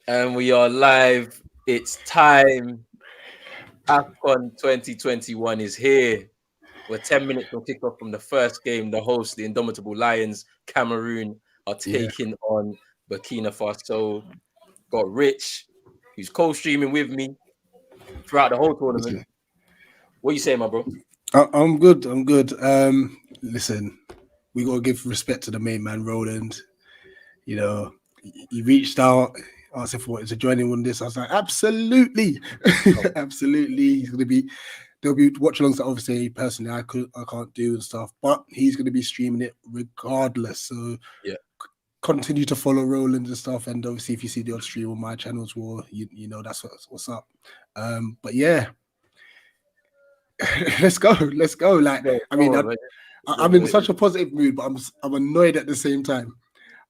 And we are live. It's time. Afcon 2021 is here. We're 10 minutes from kickoff from the first game. The host, the Indomitable Lions, Cameroon, are Yeah. taking on Burkina Faso. Got Rich, who's co-streaming with me throughout the whole tournament. Listen, What you saying, my bro? I'm good. I'm good. Listen, we gotta give respect to the main man, Roland. You know, he reached out, asked if I wanted to join him on this. I was like, absolutely, Oh, absolutely. He's gonna be. There'll be watch-alongs that obviously personally I can't do and stuff, but he's gonna be streaming it regardless. So yeah. continue to follow Roland and stuff, and obviously if you see the odd stream on my channels, well, you know that's what's up. But yeah, let's go, let's go. Like, Go, I go mean, on, man. I'm in such a positive mood, but I'm annoyed at the same time.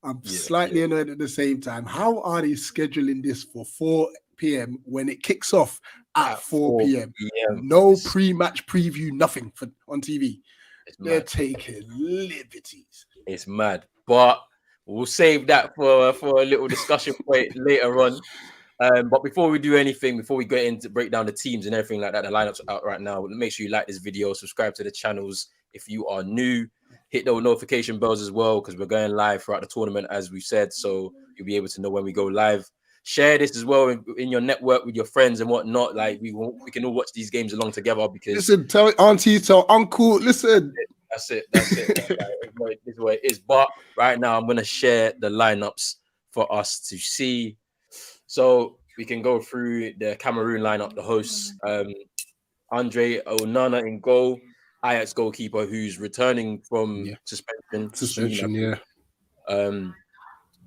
I'm Yeah, slightly annoyed at the same time. How are they scheduling this for 4 p.m. when it kicks off at at 4 p.m.? 4 p.m. No pre-match preview, nothing on TV. It's They're mad. taking liberties. It's mad. But we'll save that for a little discussion point later on. But before we do anything, before we get into break down the teams and everything like that, the lineups out right now, make sure you like this video, subscribe to the channels. If you are new, hit those notification bells as well, because we're going live throughout the tournament, as we said. So you'll be able to know when we go live. Share this as well in your network with your friends and whatnot. Like we can all watch these games along together because Listen, tell auntie, tell uncle, listen. that's it. That's it. This is what it is. But right now, I'm gonna share the lineups for us to see. So we can go through the Cameroon lineup. The hosts, Andre Onana in goal, Ajax goalkeeper who's returning from Yeah, suspension soon. suspension, yeah. Um,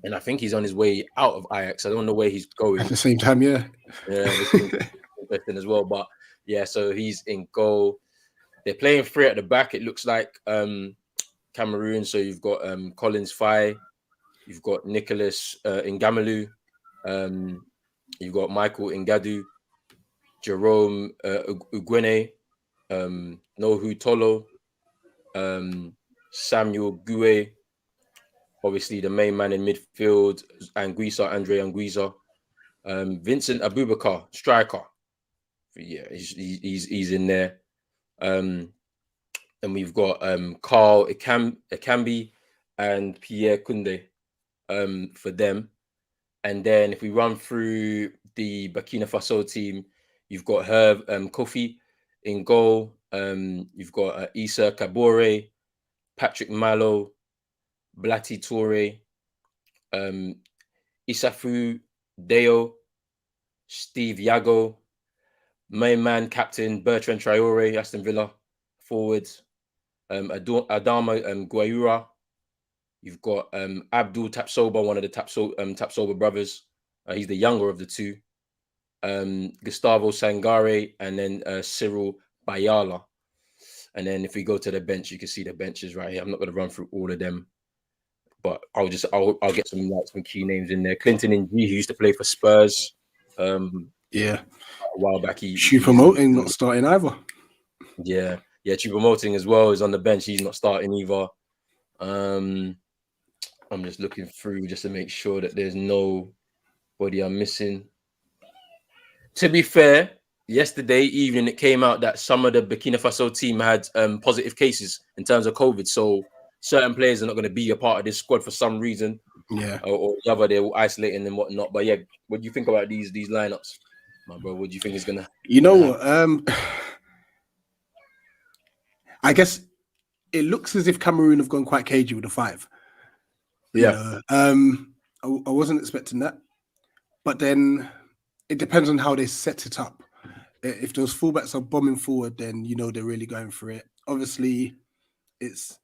and I think he's on his way out of Ajax. I don't know where he's At going. the same time, yeah. Yeah, which is interesting as well. But yeah, so he's in goal. They're playing three at the back. It looks like Cameroon. So you've got Collins Fai, you've got Nicholas Ngamalu, um, you've got Michael Ngadu, Jerome Ugwene, Nohu Tolo, Samuel Gue, obviously the main man in midfield, Anguissa, Vincent Abubakar, striker. Yeah, he's in there. Um, and we've got Carl Ikambi and Pierre Kunde for them. And then if we run through the Burkina Faso team, you've got Herb Kofi in goal. You've got Issa Kabore, Patrick Malo, Blati Toure, um, Isafu Deo, Steve Yago, main man captain Bertrand Traore, Aston Villa, forwards, Adama Guayura. You've got Abdul Tapsoba, one of the Tapsoba brothers. He's the younger of the two. Gustavo Sangare, and then Cyril Bayala. And then if we go to the bench, you can see the benches right here. I'm not going to run through all of them, but I'll get some key names in there. Clinton Ng, who used to play for Spurs Yeah. a while back. Shoe promoting, not starting either. Yeah, Choupo-Moting as well is on the bench. He's not starting either. I'm just looking through just to make sure that there's nobody I'm missing. To be fair, yesterday evening it came out that some of the Burkina Faso team had positive cases in terms of COVID. So certain players are not going to be a part of this squad for some reason, Yeah. or the other. They're isolating and whatnot. But yeah, what do you think about these lineups, my bro? What do you think is gonna? You know what? I guess it looks as if Cameroon have gone quite cagey with the five. You know, I wasn't expecting that, but then it depends on how they set it up. If those fullbacks are bombing forward, then you know they're really going for it. Obviously, it's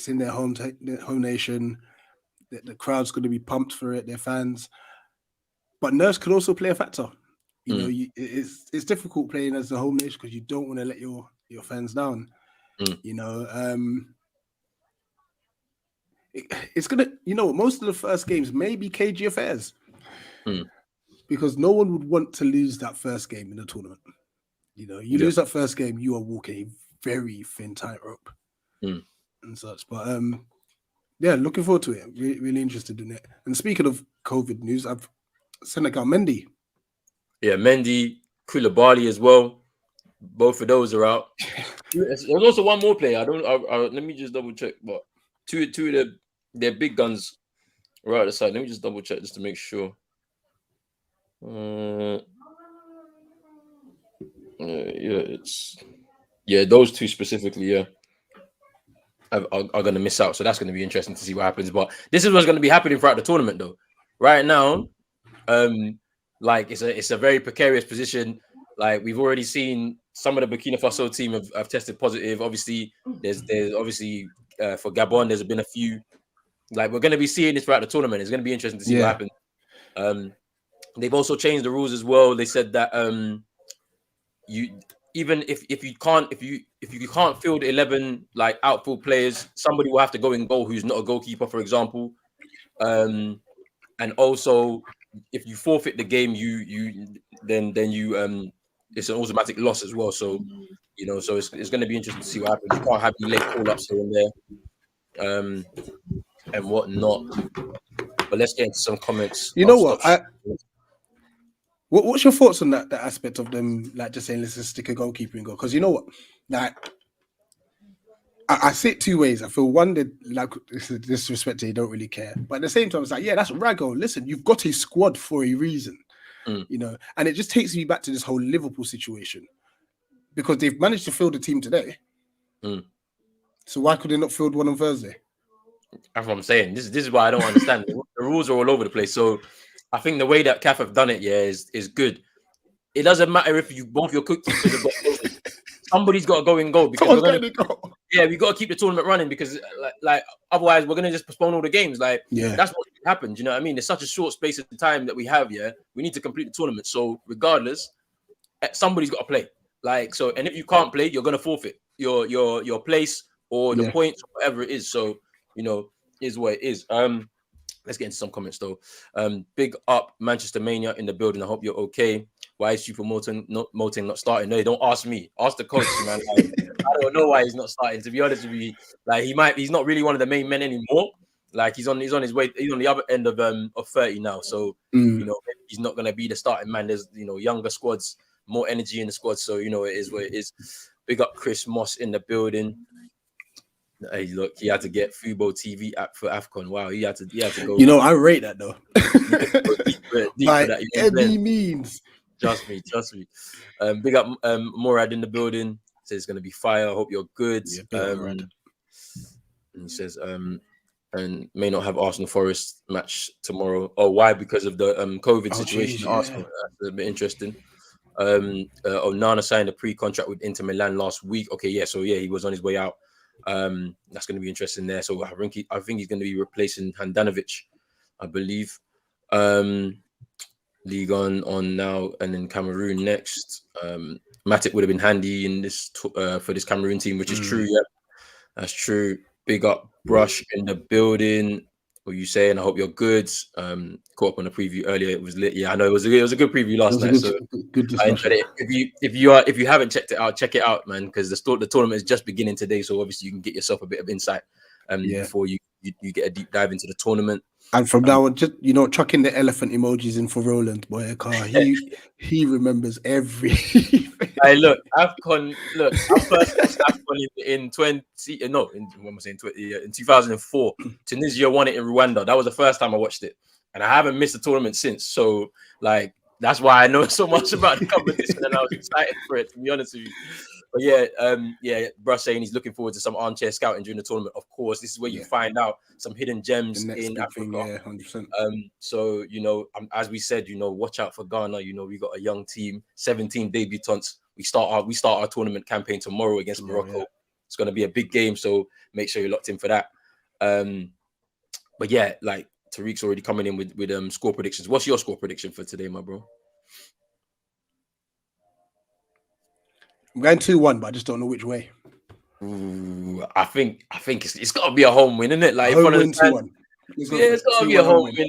in their home nation. The crowd's going to be pumped for it. Their fans, but nerves could also play a factor. You know, it's difficult playing as the home nation because you don't want to let your fans down. You know, it's gonna. You know, most of the first games may be cagey affairs because no one would want to lose that first game in the tournament. You know, you lose that first game, you are walking a very thin tightrope and such. But yeah, looking forward to it. Really, really interested in it. And speaking of COVID news, Senegal, Mendy. Yeah, Mendy, Koulibaly as well. Both of those are out. There's also one more player. Let me just double check. But two of their big guns are out the side. Let me just double check just to make sure. Those two specifically. Yeah, are going to miss out. So that's going to be interesting to see what happens. But this is what's going to be happening throughout the tournament, though. Right now, like it's a very precarious position. Like we've already seen some of the Burkina Faso team have tested positive. Obviously, there's obviously for Gabon, there's been a few. Like we're going to be seeing this throughout the tournament. It's going to be interesting to see what happens. They've also changed the rules as well. They said that you even if you can't field 11 like outfield players, somebody will have to go in goal who's not a goalkeeper, for example. And also if you forfeit the game, then it's an automatic loss as well. So so it's going to be interesting to see what happens. You can't have any late call-ups here and there, and whatnot. But let's get into some comments. You know what? What's your thoughts on that aspect of them, like just saying let's just stick a goalkeeper in goal? Because you know what, like I see it two ways. I feel one that like disrespect, they don't really care, but at the same time, it's like that's Rago. Listen, you've got a squad for a reason, and it just takes me back to this whole Liverpool situation because they've managed to field the team today. So why could they not field one on Thursday? That's what I'm saying. This is why I don't understand. The rules are all over the place. So I think the way that CAF have done it, is good. It doesn't matter if both your cookkeepers have got COVID. Somebody's got to go in goal because we got to keep the tournament running because like otherwise we're gonna just postpone all the games. Like that's what happens. You know what I mean? There's such a short space of time that we have. We need to complete the tournament. So regardless, somebody's got to play. Like so, and if you can't play, you're gonna forfeit your place or the points, or whatever it is. So is what it is. Let's get into some comments though. Big up Manchester Mania in the building. I hope you're okay. Why is Super Moting not starting? No, don't ask me. Ask the coach, man. Like, I don't know why he's not starting. To be honest with you, like he's not really one of the main men anymore. Like he's on his way. He's on the other end of 30 now. So he's not gonna be the starting man. There's younger squads, more energy in the squad. So it is what it is. Big up Chris Moss in the building. Hey, look, he had to get Fubo TV app for Afcon. Wow, he had to go. I rate that though. Deep by that, any means. Trust me. Big up Morad in the building. Says it's gonna be fire. I hope you're good. And he says and may not have Arsenal Forest match tomorrow. Oh, why? Because of the COVID situation. Arsenal. That's a bit interesting. Onana signed a pre-contract with Inter Milan last week. Okay, so he was on his way out. That's going to be interesting there. So I think he's going to be replacing Handanovic, I believe. League on now, and then Cameroon next. Matic would have been handy in this for this Cameroon team, which is true. Yeah, that's true. Big up Brush in the building. What you saying? I hope you're good. Caught up on the preview earlier. It was lit. Yeah, I know it was a good preview last night. Good discussion. If you haven't checked it out, check it out, man. Because the tournament is just beginning today, so obviously you can get yourself a bit of insight before you get a deep dive into the tournament. And from now on, just chucking the elephant emojis in for Roland, boy, he remembers everything. Hey, look, Afcon. Look, our first Afcon in 2004. Tunisia won it in Rwanda. That was the first time I watched it, and I haven't missed the tournament since. So, like, that's why I know so much about the competition, and I was excited for it. To be honest with you. But Brush saying he's looking forward to some armchair scouting during the tournament. Of course, this is where you find out some hidden gems in Africa. 100%. So as we said, watch out for Ghana. We got a young team, 17 debutants. We start our tournament campaign tomorrow against Morocco. Yeah. It's going to be a big game, so make sure you're locked in for that. But yeah, like Tariq's already coming in with score predictions. What's your score prediction for today, my bro? I'm going 2-1, but I just don't know which way. Ooh, I think it's got to be a home win, isn't it? Like home win, 2-1. It's got to be a home win.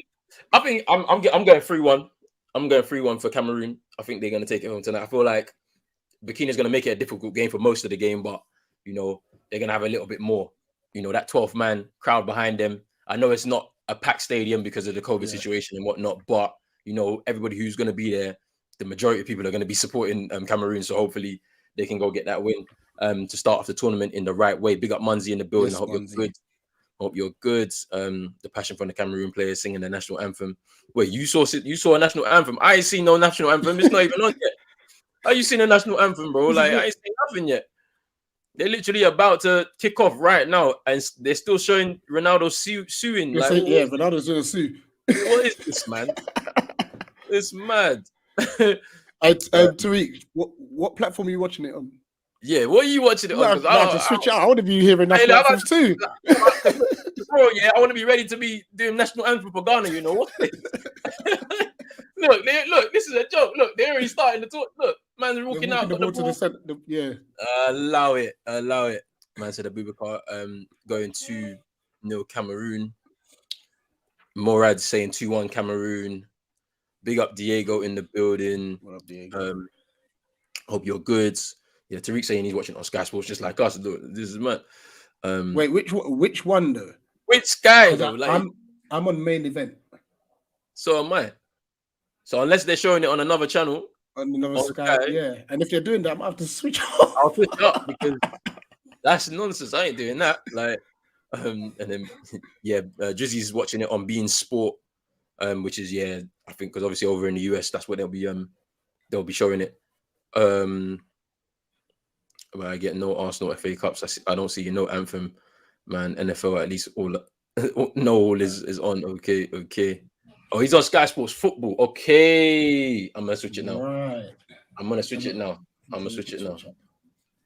I think I'm going 3-1. I'm going 3-1 for Cameroon. I think they're going to take it home tonight. I feel like Burkina's going to make it a difficult game for most of the game, but they're going to have a little bit more. That 12th man crowd behind them. I know it's not a packed stadium because of the COVID situation and whatnot, but you know, everybody who's going to be there, the majority of people are going to be supporting Cameroon. So hopefully they can go get that win to start off the tournament in the right way. Big up Munzi in the building. Yes, I hope you're good. Hope you're good. The passion from the Cameroon players singing the national anthem. Wait, you saw a national anthem? I ain't seen no national anthem. It's not even on yet. How you seen a national anthem, bro? Like I ain't seen nothing yet. They're literally about to kick off right now, and they're still showing Ronaldo suing. Like, yeah, Ronaldo's gonna sue. What is this, man? It's mad. Tariq, what platform are you watching it on? Yeah, what are you watching it on? Just switch out. I want to be hearing national anthems too. Bro, yeah, I want to be ready to be doing national anthem for Ghana. You know what's this? Look, this is a joke. Look, they're already starting to talk. Look, man's walking out. The ball to the center. Yeah. Allow it. Man said Abubakar going 2-0 Cameroon. Morad saying 2-1 Cameroon. Big up Diego in the building. What up, Diego? Hope you're good. Yeah, Tariq saying he's watching on Sky Sports just like us. Look, this is mad. Wait, which one though? Which Sky though? I'm on main event. So am I. So unless they're showing it on another channel, on another Sky, yeah. And if they're doing that, I'm gonna have to switch off. I'll switch up because that's nonsense. I ain't doing that. Like, and then Drizzy's watching it on Bein Sport, which is I think because obviously over in the US, that's what they'll be showing it. But I get no Arsenal FA Cups. I don't see no anthem, man. NFL at least all is on. Okay. Oh, he's on Sky Sports Football. Okay, I'm gonna switch it now. Right. I'm gonna switch it now.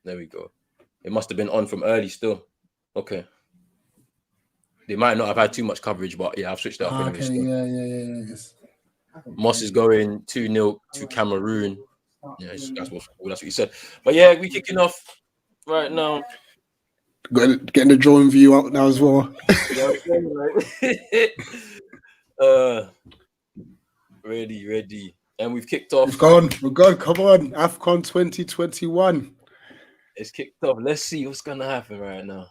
There we go. It must have been on from early still. Okay. They might not have had too much coverage, but yeah, I've switched it up anyway. Okay, yeah. Yes. Moss is going 2-0 to Cameroon. Yeah, that's what you said. But yeah, we kicking off right now. Getting the drawing view out now as well. Ready. And we've kicked off. We're gone. Come on. Afcon 2021. It's kicked off. Let's see what's gonna happen right now.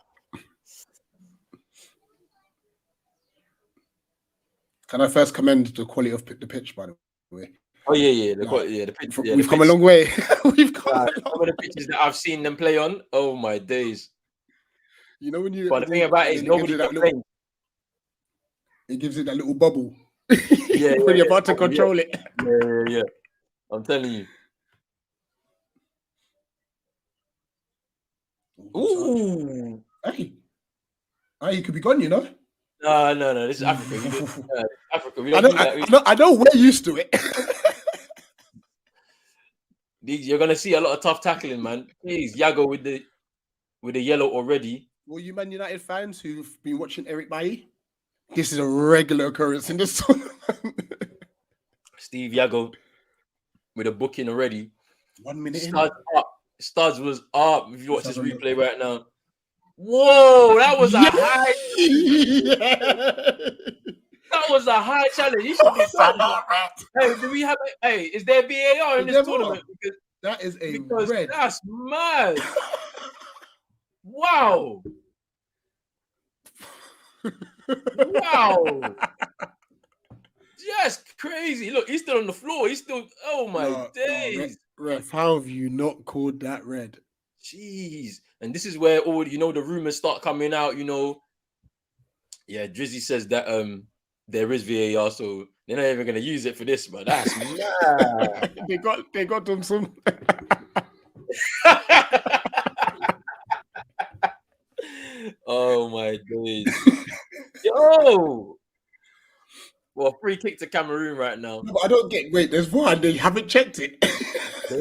Can I first commend the quality of the pitch, by the way? Oh yeah. The pitch. We've come a long way. We've come some of the pitches that I've seen them play on. Oh my days! You know when you. But the thing about it is nobody can play. It gives it that little bubble. Yeah, when you're about to control it. Yeah. I'm telling you. Ooh. Hey, you could be gone, you know. No. This is Africa. Africa. I know we're used to it. You're gonna see a lot of tough tackling, man. Please, Yago with the yellow already. Well, you Man United fans who've been watching Eric Bailly, this is a regular occurrence in this tournament. Steve Yago with a booking already. 1 minute Studs was up. If you watch this replay right now. Whoa, that was a high. That was a high challenge. He should be Hey, do we have? Hey, is there VAR in this tournament? Because that is a red. That's mad. Wow. Just crazy. Look, he's still on the floor. He's still. Oh my days. Ref, how have you not called that red? Jeez. And this is where all the rumors start coming out. Yeah, Drizzy says that there is VAR, so they're not even gonna use it for this, but that's mad. they got them some. Oh my days. Yo. Well, free kick to Cameroon right now. No, but I don't get. Wait, there's one. They haven't checked it. They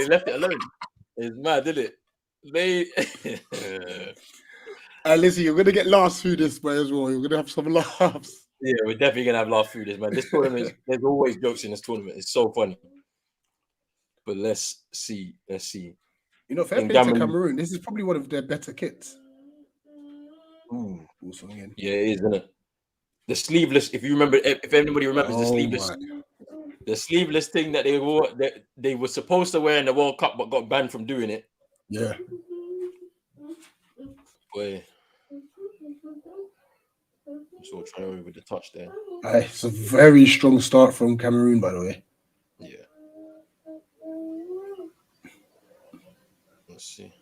left it alone. It's mad, isn't it? Listen, you're gonna get laughs through this way as well. You're gonna have some laughs. Yeah, we're definitely gonna have laughs through this, man. This tournament, there's always jokes in this tournament. It's so funny. But let's see. You know, fair play to Cameroon. This is probably one of their better kits. Ooh. Yeah, it is, isn't it? The sleeveless. If you remember, if anybody remembers the sleeveless thing that they wore, that they were supposed to wear in the World Cup, but got banned from doing it. Yeah. Boy. So Traore with the touch there. It's a very strong start from Cameroon, by the way. Yeah. Let's see.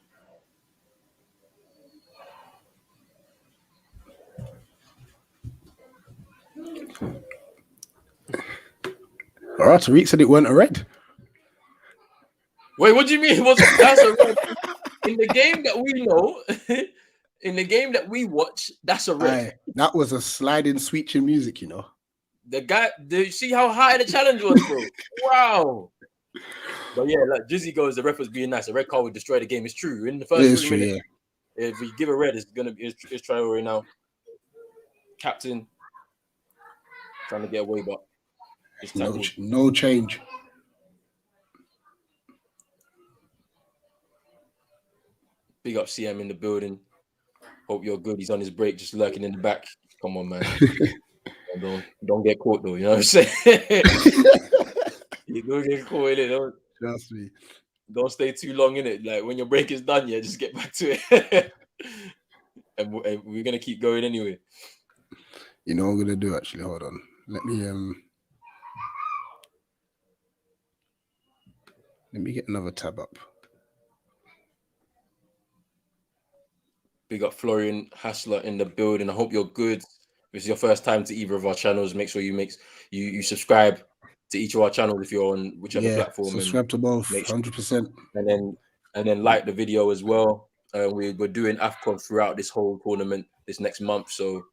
All right, Tariq said it weren't a red. Wait, what do you mean? That's a red? In the game that we know, in the game that we watch, that's a red. That was a sliding, switching music, you know. The guy, do you see how high the challenge was, bro? Wow. But yeah, like Jizzy goes, the ref was being nice. A red card would destroy the game. It's true. In the first 3 minutes, if we give a red, it's gonna be it's Traore now. Captain trying to get away, but it's no change. Big up CM in the building. Hope you're good. He's on his break, just lurking in the back. Come on, man. don't get caught though. You know what I'm saying? You don't get caught in it. Trust me. Don't stay too long in it. Like when your break is done, just get back to it. and we're gonna keep going anyway. You know what I'm gonna do? Actually, hold on. Let me get another tab up. Big up Florian Hassler in the building. I hope you're good. If it's your first time to either of our channels, make sure you subscribe to each of our channels if you're on whichever platform. Subscribe to both, 100%. And then like the video as well. We're doing Afcon throughout this whole tournament this next month. So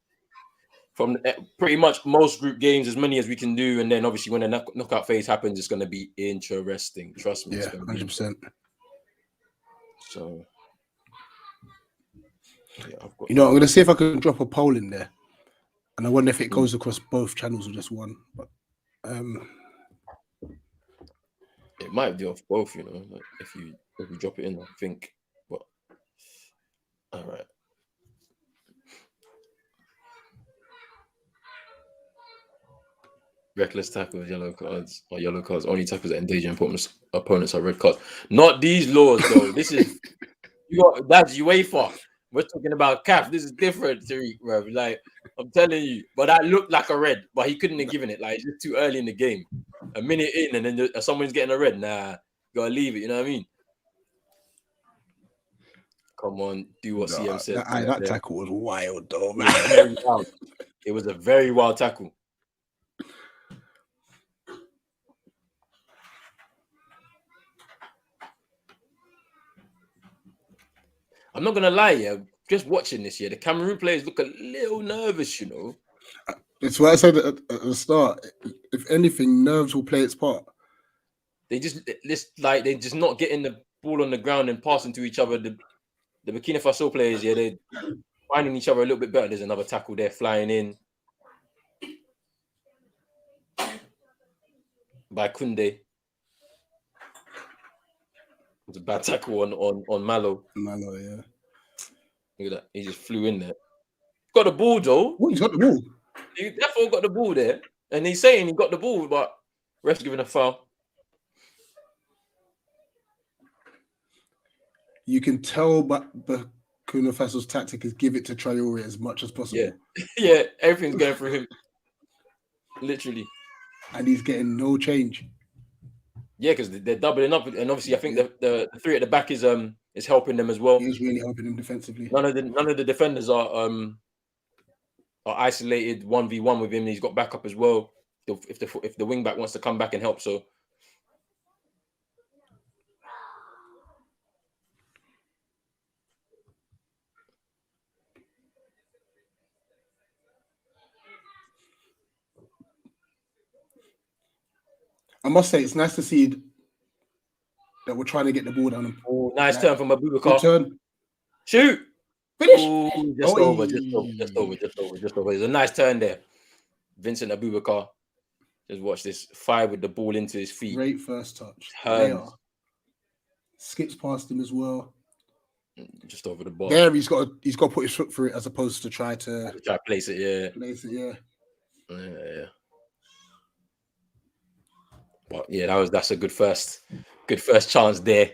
from pretty much most group games, as many as we can do, and then obviously when the knockout phase happens, it's going to be interesting. Trust me. Yeah, 100%. So. Yeah, I'm going to see if I can drop a poll in there, and I wonder if it goes across both channels or just one. But it might do off both, you know, like if you drop it in, I think. But all right. Reckless tackles, yellow cards, or yellow cards. Only tackles that endanger opponents are red cards. Not these laws, though. This is that's UEFA. We're talking about CAF. This is different, Tariq, bro. Like, I'm telling you. But that looked like a red, but he couldn't have given it. Like, it's just too early in the game. A minute in, and then someone's getting a red. Nah, gotta leave it. You know what I mean? Come on, do what CM said. That tackle was wild, though, man. It was a very wild tackle. I'm not gonna lie, just watching this year, the Cameroon players look a little nervous, you know. It's what I said at the start. If anything, nerves will play its part. They're just not getting the ball on the ground and passing to each other. The Burkina Faso players, they're finding each other a little bit better. There's another tackle there flying in by Kunde. It was a bad tackle on Malo. Malo, yeah. Look at that. He just flew in there. Got the ball, though. Oh, he's got the ball. He definitely got the ball there. And he's saying he got the ball, but ref's giving a foul. You can tell, but Burkina Faso's tactic is give it to Traore as much as possible. Yeah, everything's going through him. Literally. And he's getting no change. Yeah, because they're doubling up, and obviously I think the three at the back is helping them as well. He's really helping them defensively. None of the defenders are isolated 1v1 with him. He's got backup as well. If the wing back wants to come back and help, so. I must say, it's nice to see that we're trying to get the ball down. Oh, nice turn from Abubakar. Turn. Shoot. Finish. Ooh, just over. There's a nice turn there. Vincent Abubakar. Just watch this. Fire with the ball into his feet. Great first touch. Skips past him as well. Just over the ball. There, he's got to put his foot through it as opposed to try to place it. Yeah. Yeah. But yeah, that's a good first chance there.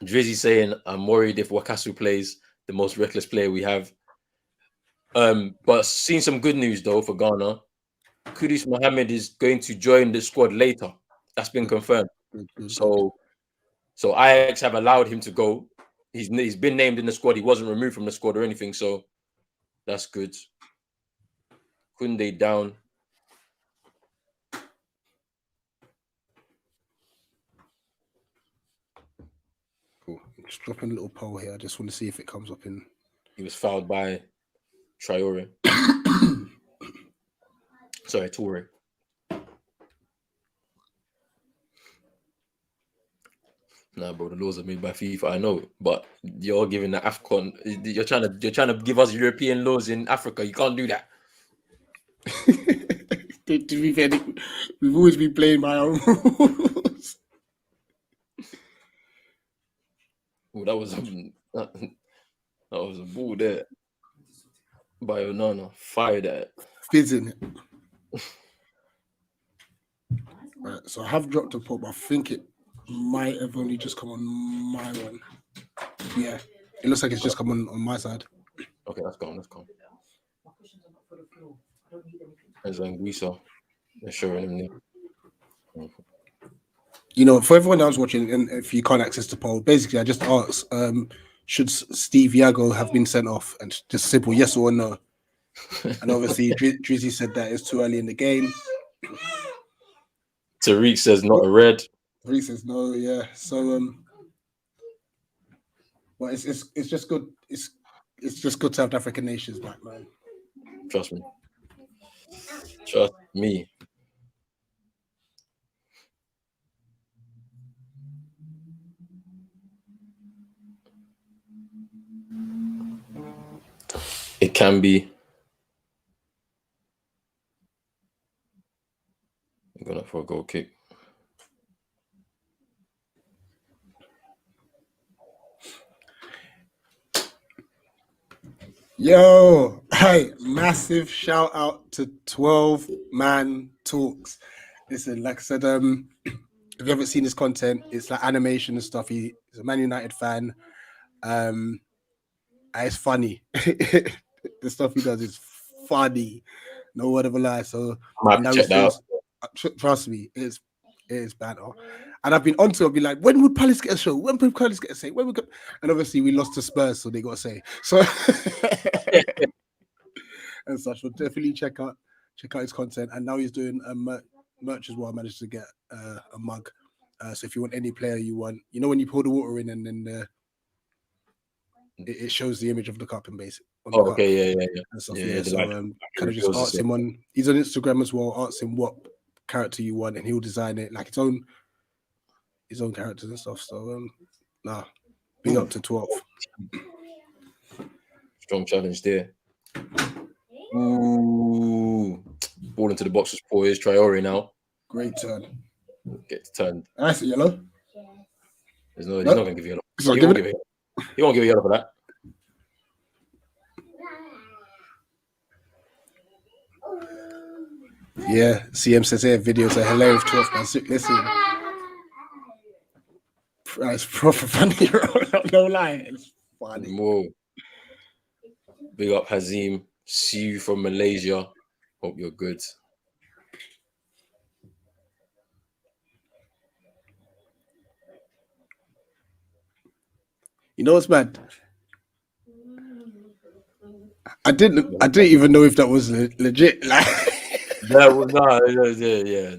Drizzy saying, I'm worried if Wakasu plays, the most reckless player we have. But seeing some good news though for Ghana. Kudus Mohammed is going to join the squad later. That's been confirmed. So Ajax have allowed him to go. He's been named in the squad. He wasn't removed from the squad or anything. So that's good. Kunde down. Cool. Just dropping a little poll here. I just want to see if it comes up in. He was fouled by Traore. Sorry, Traore. Nah, bro, the laws are made by FIFA. I know, but you're giving the Afcon. You're trying to give us European laws in Africa. You can't do that. To be fair, we've always been playing by our rules. Oh, that was a ball there by Onana. Fire that. Fizzing. Right, so I have dropped a poll, but I think it might have only just come on my one. Yeah, it looks like it's just come on my side. Okay, that's gone. There's Anguissa. They're showing him there. You know, for everyone else watching, and if you can't access the poll, basically I just asked, should Steve Yago have been sent off? And just simple yes or no. And obviously Drizzy said that it's too early in the game. Tariq says not a red. Tariq says no, yeah. So but it's just good. It's just good to have the African nations back, man. Trust me. Trust me. It can be. I'm going for a goal kick. Yo, hey, massive shout out to 12 Man Talks. Listen, like I said, if you haven't seen his content, it's like animation and stuff. He's a Man United fan. It's funny. The stuff he does is funny. No word of a lie. So Check that out. Trust me, it is banter. And I've been onto it, I've been like, when would Palace get a show? When would Palace get a say? When would and obviously we lost to Spurs, so they got a say. So and such. We'll definitely check out his content. And now he's doing merch as well. I managed to get a mug. So if you want any player you want, you know when you pour the water in and then it shows the image of the cup and basic. Oh, okay, yeah. And stuff, yeah. So kind of just ask him on. He's on Instagram as well. Ask him what character you want, and he'll design it like his own characters and stuff. So big up to 12. Strong challenge there. Ooh, ball into the box was poor. Here's Traore now. Great turn. Gets turned. That's a yellow. He's not going to give you a yellow. He won't give a yellow for that. Yeah, CM says here videos are hilarious. 12 man. Listen, it's proper funny. No lie, it's funny. Whoa. Big up Hazim. See you from Malaysia. Hope you're good. You know what's bad? I didn't even know if that was legit. Like, that was yeah.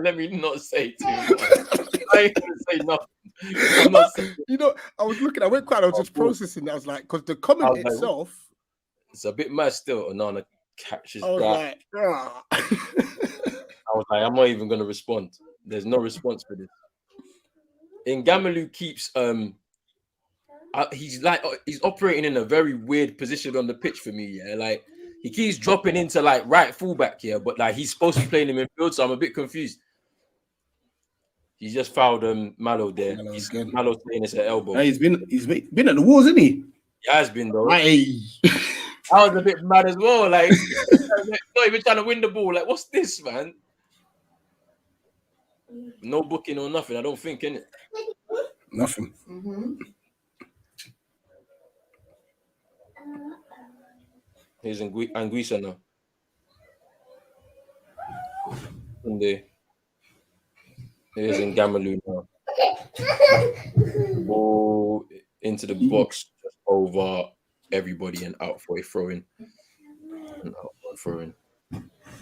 Let me not say too much. I ain't gonna say nothing. I'm not saying... You know, I was just processing. I was like, because the comment itself, like, it's a bit mad still. Onana catches that. Like, I was like, I'm not even gonna respond. There's no response for this. Ngamalu keeps he's operating in a very weird position on the pitch for me. Yeah, like he keeps dropping into like right fullback here, but like he's supposed to be playing him in midfield, so I'm a bit confused. He's just fouled Malo there. Malo's playing us at elbow. Hey, he's been at the walls, isn't he? He has been though. Hey. I was a bit mad as well. Like not even trying to win the ball. Like, what's this, man? No booking or nothing. I don't think, innit? Nothing. He's in Anguissa now. Sunday. He's in Cameroon now. Ball into the box, just over everybody and out for a throw-in.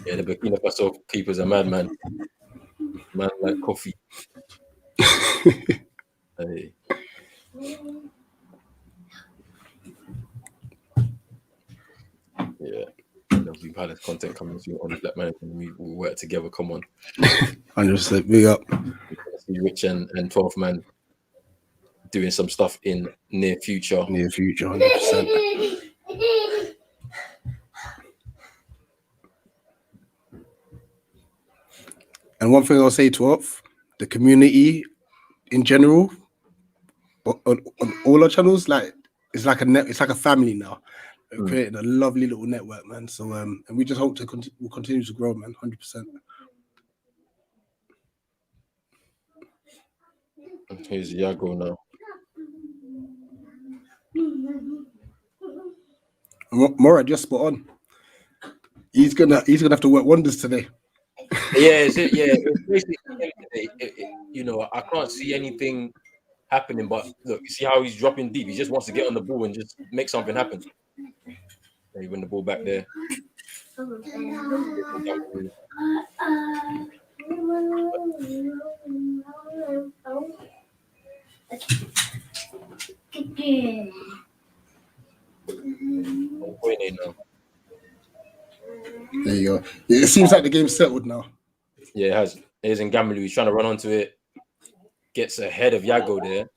Yeah, the Burkina Faso keeper's a madman. Man like coffee. Hey. Yeah. We've had this content coming through on Black Man and we work together. Come on. 100% big up. See Rich and 12 Man doing some stuff in near future. 100%. And one thing I'll say to off, the community in general, on all our channels, like it's like a family now. We've created a lovely little network, man. So and we just hope we'll continue to grow, man. 100%. Here's Yago now. Morad, just spot on. He's gonna have to work wonders today. Yeah, it's basically you know, I can't see anything happening, but look, you see how he's dropping deep. He just wants to get on the ball and just make something happen. And he win the ball back there. There you go. It seems like the game's settled now. Yeah, it has. He's in Gamalu. He's trying to run onto it. Gets ahead of Yago there.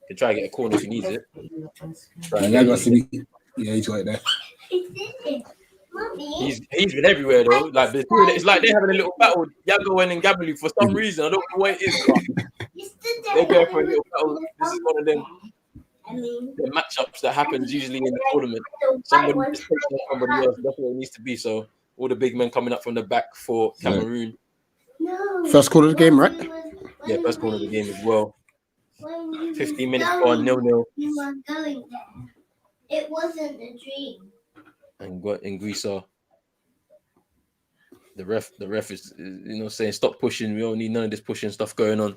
Can try to get a corner if he needs it. He's right there. He's been everywhere though. Like it's like they're having a little battle. Yago and Gamalu for some reason. I don't know what it is. They're going for a little battle. This is one of them. The matchups that happens usually in the tournament. Somebody just takes on somebody else. That's what it needs to be. So all the big men coming up from the back for Cameroon. First quarter of the game, right? Yeah, first quarter of the game as well. 15 minutes for 0-0. You were going there. It wasn't a dream. And Anguissa. The ref is saying stop pushing. We don't need none of this pushing stuff going on.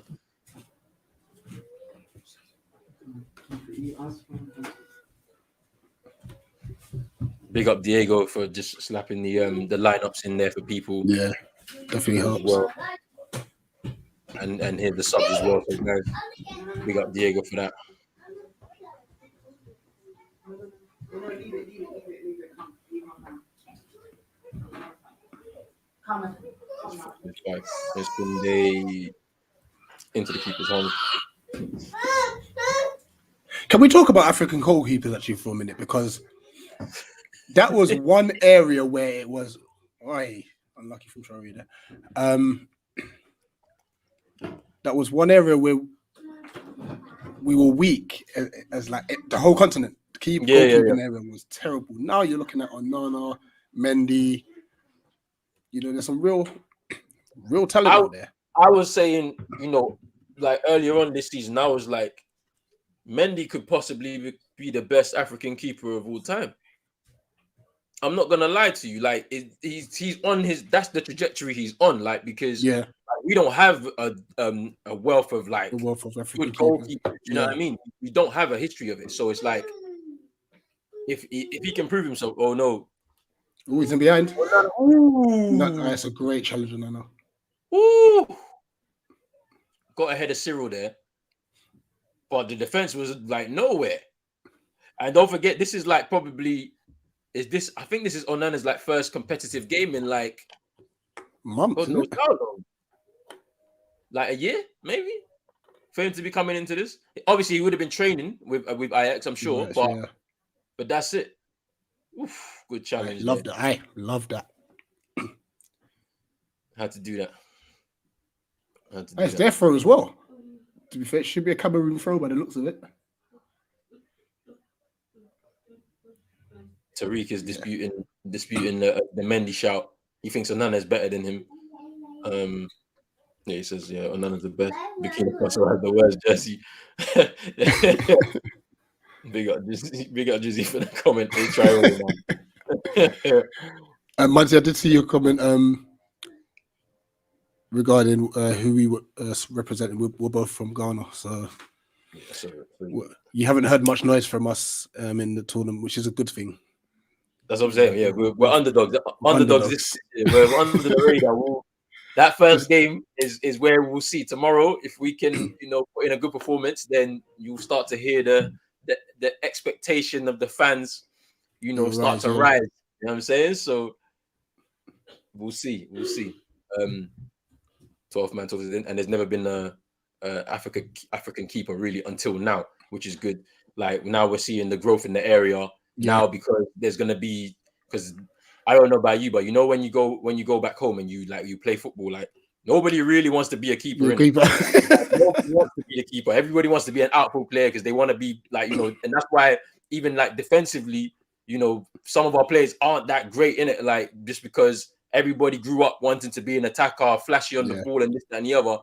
Big up Diego for just slapping the lineups in there for people. Yeah, definitely helps. Well. And here the subs as well. So guys, big up Diego for that. It's been into the keeper's home. Can we talk about African goalkeepers actually for a minute? Because that was one area where it was unlucky from Traore there. That was one area where we were weak as like the whole continent. The goalkeeping area was terrible. Now you're looking at Onana, Mendy. There's some real talent out there. I was saying, like earlier on this season, I was like, Mendy could possibly be the best African keeper of all time. I'm not gonna lie to you. Like he's on that's the trajectory he's on. Like because we don't have a wealth of like good goalkeepers. You know what I mean? We don't have a history of it. So it's like if he can prove himself. Oh no, he's in behind. That's a great challenge, Nana. Ooh, got ahead of Cyril there, but the defense was like nowhere. And don't forget, this is like probably. I think this is Onana's like first competitive game in like months. How long? Like a year, maybe, for him to be coming into this. Obviously, he would have been training with Ajax, I'm sure, but that's it. Oof, good challenge. I love that. Had to do that. It's their throw as well. To be fair, it should be a Cameroon throw by the looks of it. Tariq is disputing the Mendy shout. He thinks Onana is better than him. He says, Onana's the best. Burkina Faso has the worst jersey. Big up Jizzy for the comment. They try all Muncie, I did see your comment regarding who we were representing. We're both from Ghana, so you haven't heard much noise from us in the tournament, which is a good thing. That's what I'm saying. Yeah, we're underdogs. Underdogs. We're under the radar. That first game is where we'll see tomorrow. If we can, put in a good performance, then you'll start to hear the expectation of the fans, start to rise. You know what I'm saying? So we'll see. 12 man talks, and there's never been a African keeper really until now, which is good. Like now we're seeing the growth in the area now, because there's gonna be, because I don't know about you, but when you go back home and you play football, like nobody really wants to be a keeper. Nobody wants to be a keeper. Everybody wants to be an outfield player because they want to be like, and that's why even like defensively, some of our players aren't that great in it, like just because everybody grew up wanting to be an attacker, flashy on the ball and this, that, and the other.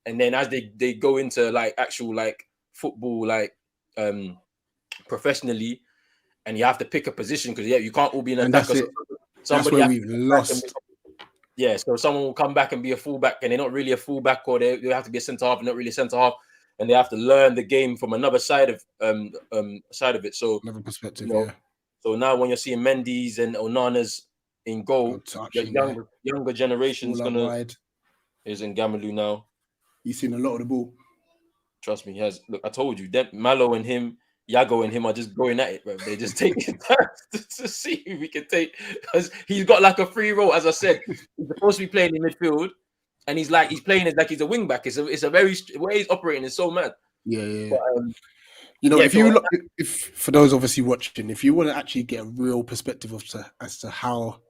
And then as they go into like actual like football, like professionally, and you have to pick a position because you can't all be an attacker. That's where we've lost. So someone will come back and be a fullback, and they're not really a fullback, or they have to be a centre half, and not really a centre half, and they have to learn the game from another side of it. So another perspective, So now when you're seeing Mendy's and Onana's in goal, the younger generation is in Gamalou now. He's seen a lot of the ball. Trust me, he has. Look, I told you, Malo and him, Yago and him are just going at it, bro. They just taking turns to see who we can take, because he's got like a free role. As I said, he's supposed to be playing in midfield, and he's playing it like he's a wing back. It's a very way he's operating is so mad. Yeah. But, if for those obviously watching, if you want to actually get a real perspective as to how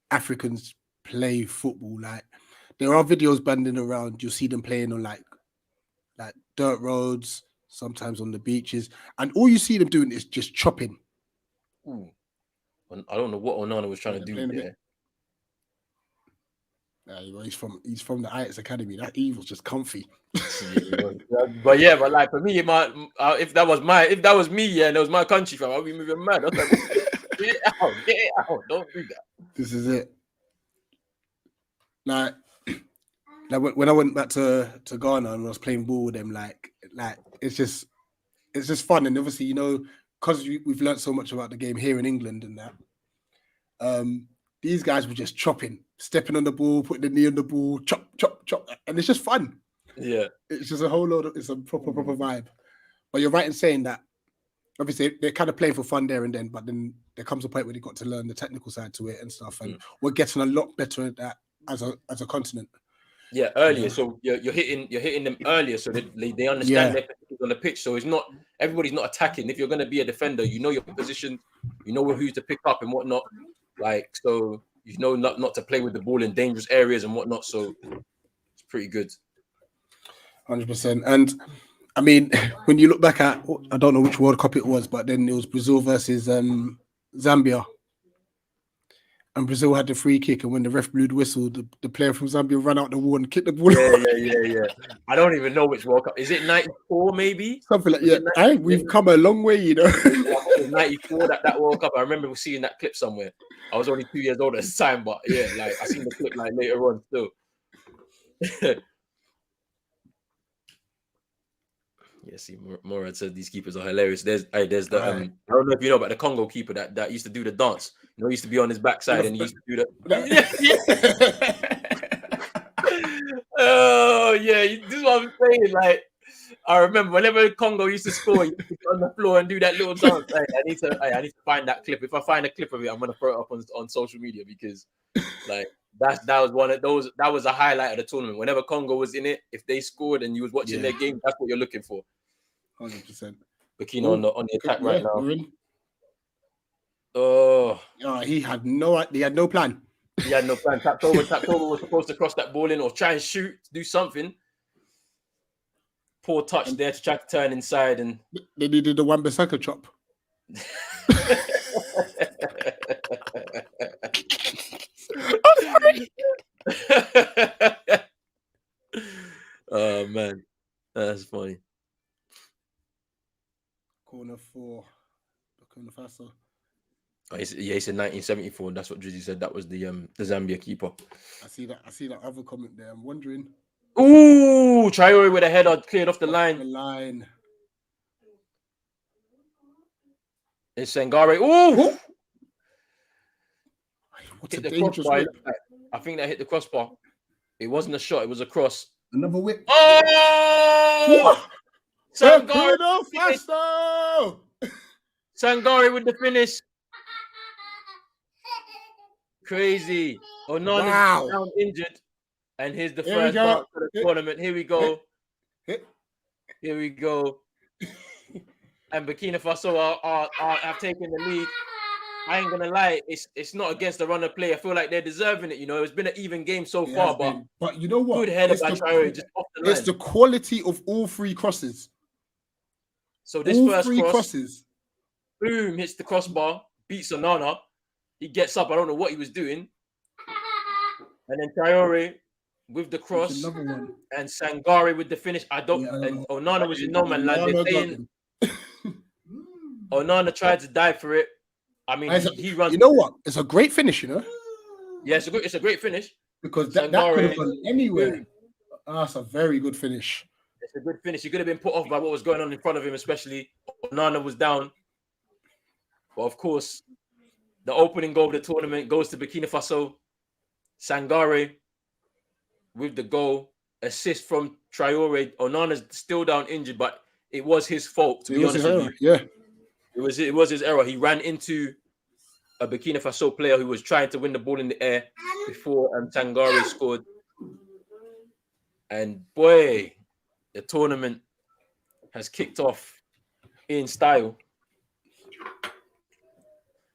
Africans play football, like there are videos banding around. You'll see them playing on like dirt roads, sometimes on the beaches, and all you see them doing is just chopping. Ooh. I don't know what Onana was trying to do there. He's from the Ajax Academy. That evil's just comfy. but like for me, if that was me, and it was my country, fam, I'd be moving mad. I was like, get it out, don't do that. This is it. Like when I went back to Ghana and I was playing ball with them, like it's just fun, and obviously because we've learned so much about the game here in England and that. These guys were just chopping, stepping on the ball, putting the knee on the ball, chop, and it's just fun. Yeah, it's just a whole lot. It's a proper vibe. But you're right in saying that. Obviously, they're kind of playing for fun there and then, but then there comes a point where they got to learn the technical side to it and stuff, and we're getting a lot better at that as a continent. Yeah, earlier. So you're hitting them earlier, so they understand their positions on the pitch. So it's not everybody's not attacking. If you're going to be a defender, you know your position, you know who to pick up and whatnot. Like, so not to play with the ball in dangerous areas and whatnot. So it's pretty good. 100%. And I mean, when you look back at, I don't know which World Cup it was, but then it was Brazil versus Zambia. And Brazil had the free kick, and when the ref blew the whistle, the player from Zambia ran out the wall and kicked the ball. Yeah. I don't even know which World Cup. Is it 94 maybe? Something like that. We've come a long way, 94, that World Cup. I remember seeing that clip somewhere. I was only 2 years old at the time, but yeah, like I seen the clip like later on still. Yeah, see, Morad said these keepers are hilarious. There's the I don't know if you know about the Congo keeper that used to do the dance. He used to be on his backside and he used to do that. Oh yeah, this is what I'm saying. Like I remember whenever Congo used to score, he used to get on the floor and do that little dance. I need to find that clip. If I find a clip of it, I'm gonna throw it up on social media, because like that was one of those. That was a highlight of the tournament. Whenever Congo was in it, if they scored and you was watching their game, that's what you're looking for. 100%. Burkina on the attack right now. He had no plan. He had no plan. Taptoba was supposed to cross that ball in or try and shoot, do something. Poor touch there to try to turn inside, and they needed the Wan-Bissaka chop. Oh man, that's funny. Corner for Burkina Faso. He said 1974. That's what Drizzy said. That was the Zambia keeper. I see that other comment there. I'm wondering. Ooh, Traore with a header cleared off the line. It's Sangare. Ooh! What Hit a the dangerous crossbar. whip. I think that hit the crossbar. It wasn't a shot, it was a cross. Another whip. Oh! Sangare with the finish. Crazy. Onana's down injured. And here's the first bounce for the tournament. Here we go. Here we go. And Burkina Faso have taken the lead. I ain't gonna lie, it's not against the run of play. I feel like they're deserving it. You know, it's been an even game so far, but you know what? Good header by Traore, just off the line. It's the quality of all three crosses. So this first crosses, boom, hits the crossbar, beats Onana. He gets up. I don't know what he was doing. And then Traore with the cross, and Sangare with the finish. And Onana was in no man land. They're saying Onana tried to dive for it. I mean, he runs. You know what? It's a great finish, you know. Yeah, it's a great finish because that could have gone anywhere. That's a very good finish. It's a good finish. He could have been put off by what was going on in front of him, especially Onana was down. But of course, the opening goal of the tournament goes to Burkina Faso. Sangare with the goal, assist from Traore. Onana's still down injured, but it was his fault. To be honest with you, yeah. It was his error. He ran into a Burkina Faso player who was trying to win the ball in the air before Sangare scored. And boy, the tournament has kicked off in style.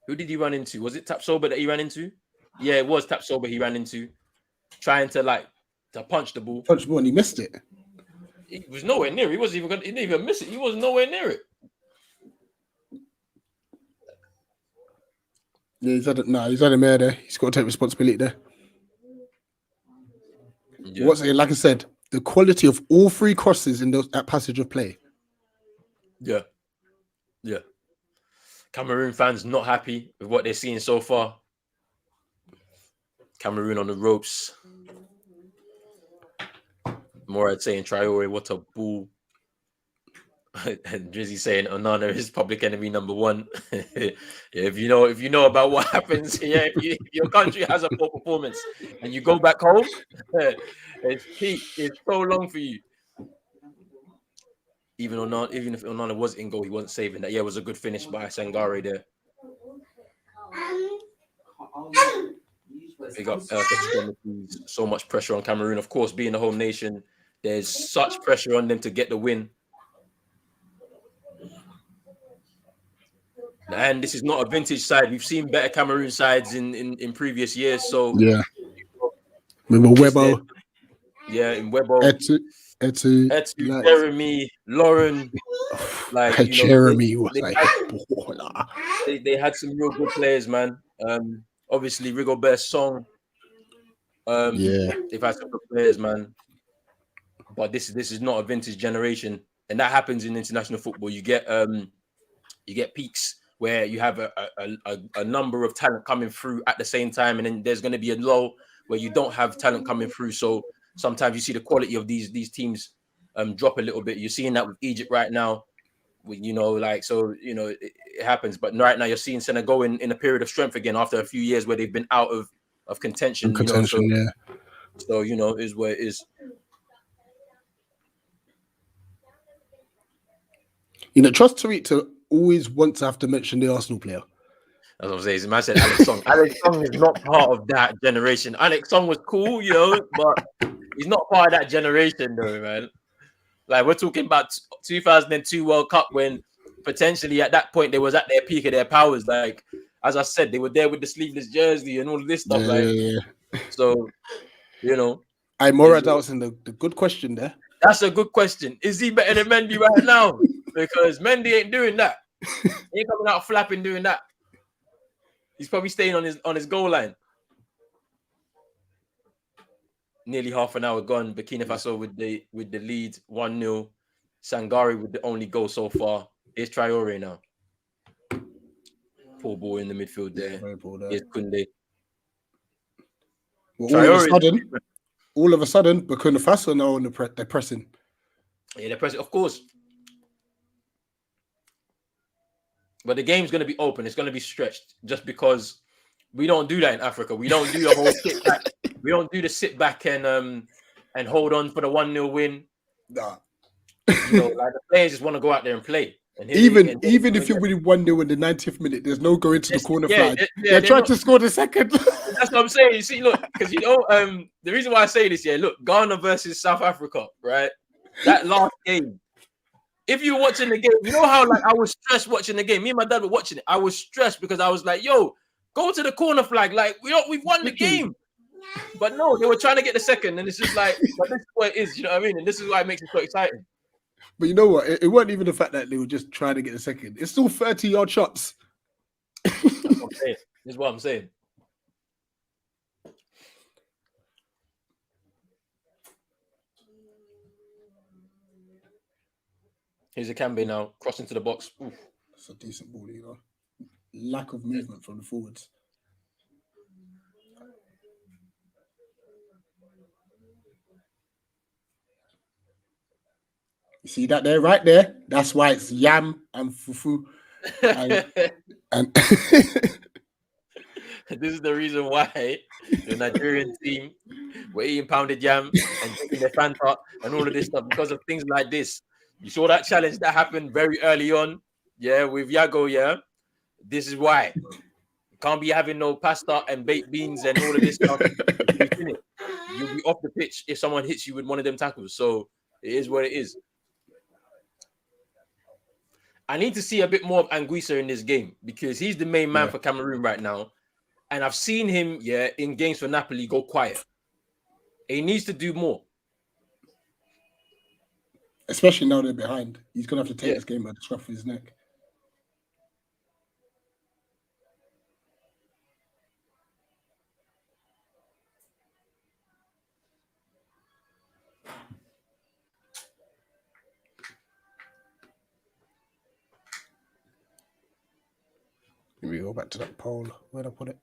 Who did he run into? Was it Tapsoba that he ran into? Yeah, it was Tapsoba he ran into, trying to punch the ball. Punch the ball and he missed it. He was nowhere near it. He didn't even miss it. He was nowhere near it. Yeah, he's had a mare there. He's got to take responsibility there. Yeah. Like I said, the quality of all three crosses in that passage of play. Yeah. Yeah. Cameroon fans not happy with what they're seeing so far. Cameroon on the ropes. More I'd say in Traore, what a bull. And Drizzy saying Onana is public enemy number one. Yeah, if you know about what happens, if your country has a poor performance and you go back home, it's peak. It's so long for you. Even if Onana was in goal, he wasn't saving that. Yeah, it was a good finish by Sangare there. Big up so much pressure on Cameroon. Of course, being the home nation, there's such pressure on them to get the win. And this is not a vintage side. We've seen better Cameroon sides in previous years. So yeah, remember Webo? Yeah, in Webo, Etu, Jeremy, Lauren, Jeremy they had some real good players, man. Obviously Rigobert's Song. They've had some good players, man. But this is not a vintage generation, and that happens in international football. You get peaks where you have a number of talent coming through at the same time, and then there's going to be a low where you don't have talent coming through. So sometimes you see the quality of these teams drop a little bit. You're seeing that with Egypt right now. It happens. But right now you're seeing Senegal in a period of strength again after a few years where they've been out of contention. So is where it is. Trust Tariq to always want to have to mention the Arsenal player. As I was saying, man said Alex Song. Alex Song is not part of that generation. Alex Song was cool, but he's not part of that generation, though, man. Like, we're talking about 2002 World Cup when potentially at that point they was at their peak of their powers. Like, as I said, they were there with the sleeveless jersey and all of this stuff. So, Mora Dawson, the good question there. That's a good question. Is he better than Mendy right now? Because Mendy ain't doing that. He ain't coming out flapping doing that. He's probably staying on his goal line. Nearly half an hour gone. Burkina Faso with the lead 1-0. Sangare with the only goal so far. It's Traore now. Poor ball in the midfield there. Very poor there. Here's Kunde. Well, Traore. all of a sudden, Burkina Faso now on they're pressing. Yeah, they're pressing, of course. But the game's going to be open. It's going to be stretched just because we don't do that in Africa. We don't do the whole sit back. We don't do the sit back and hold on for the 1-0 win. Nah. You know, like the players just want to go out there and play. And even if you're winning 1-0 in the 90th minute, there's no going to the corner flag. They're trying to score the second. That's what I'm saying. You see, look, because the reason why I say this, look, Ghana versus South Africa, right? That last game. If you're watching the game, you know how like I was stressed watching the game. Me and my dad were watching it. I was stressed because I was like, yo, go to the corner flag. Like, we've won the game. But no, they were trying to get the second, and it's just like, but this is what it is, you know what I mean? And this is why it makes it so exciting. But you know what? It wasn't even the fact that they were just trying to get the second. It's still 30-yard shots. That's what I'm saying. This is what I'm saying. Here's a Cambe now, crossing to the box. Oof. That's a decent ball, you know. Lack of movement from the forwards. You see that there, right there? That's why it's yam and fufu. And this is the reason why the Nigerian team were eating pounded yam and drinking their Fanta and all of this stuff because of things like this. You saw that challenge that happened very early on, with Yago, This is why. You can't be having no pasta and baked beans and all of this stuff. You'll be off the pitch if someone hits you with one of them tackles. So it is what it is. I need to see a bit more of Anguissa in this game because he's the main man for Cameroon right now. And I've seen him, in games for Napoli go quiet. He needs to do more. Especially now they're behind. He's going to have to take this game by the scruff of his neck. Here we go back to that pole. Where'd I put it?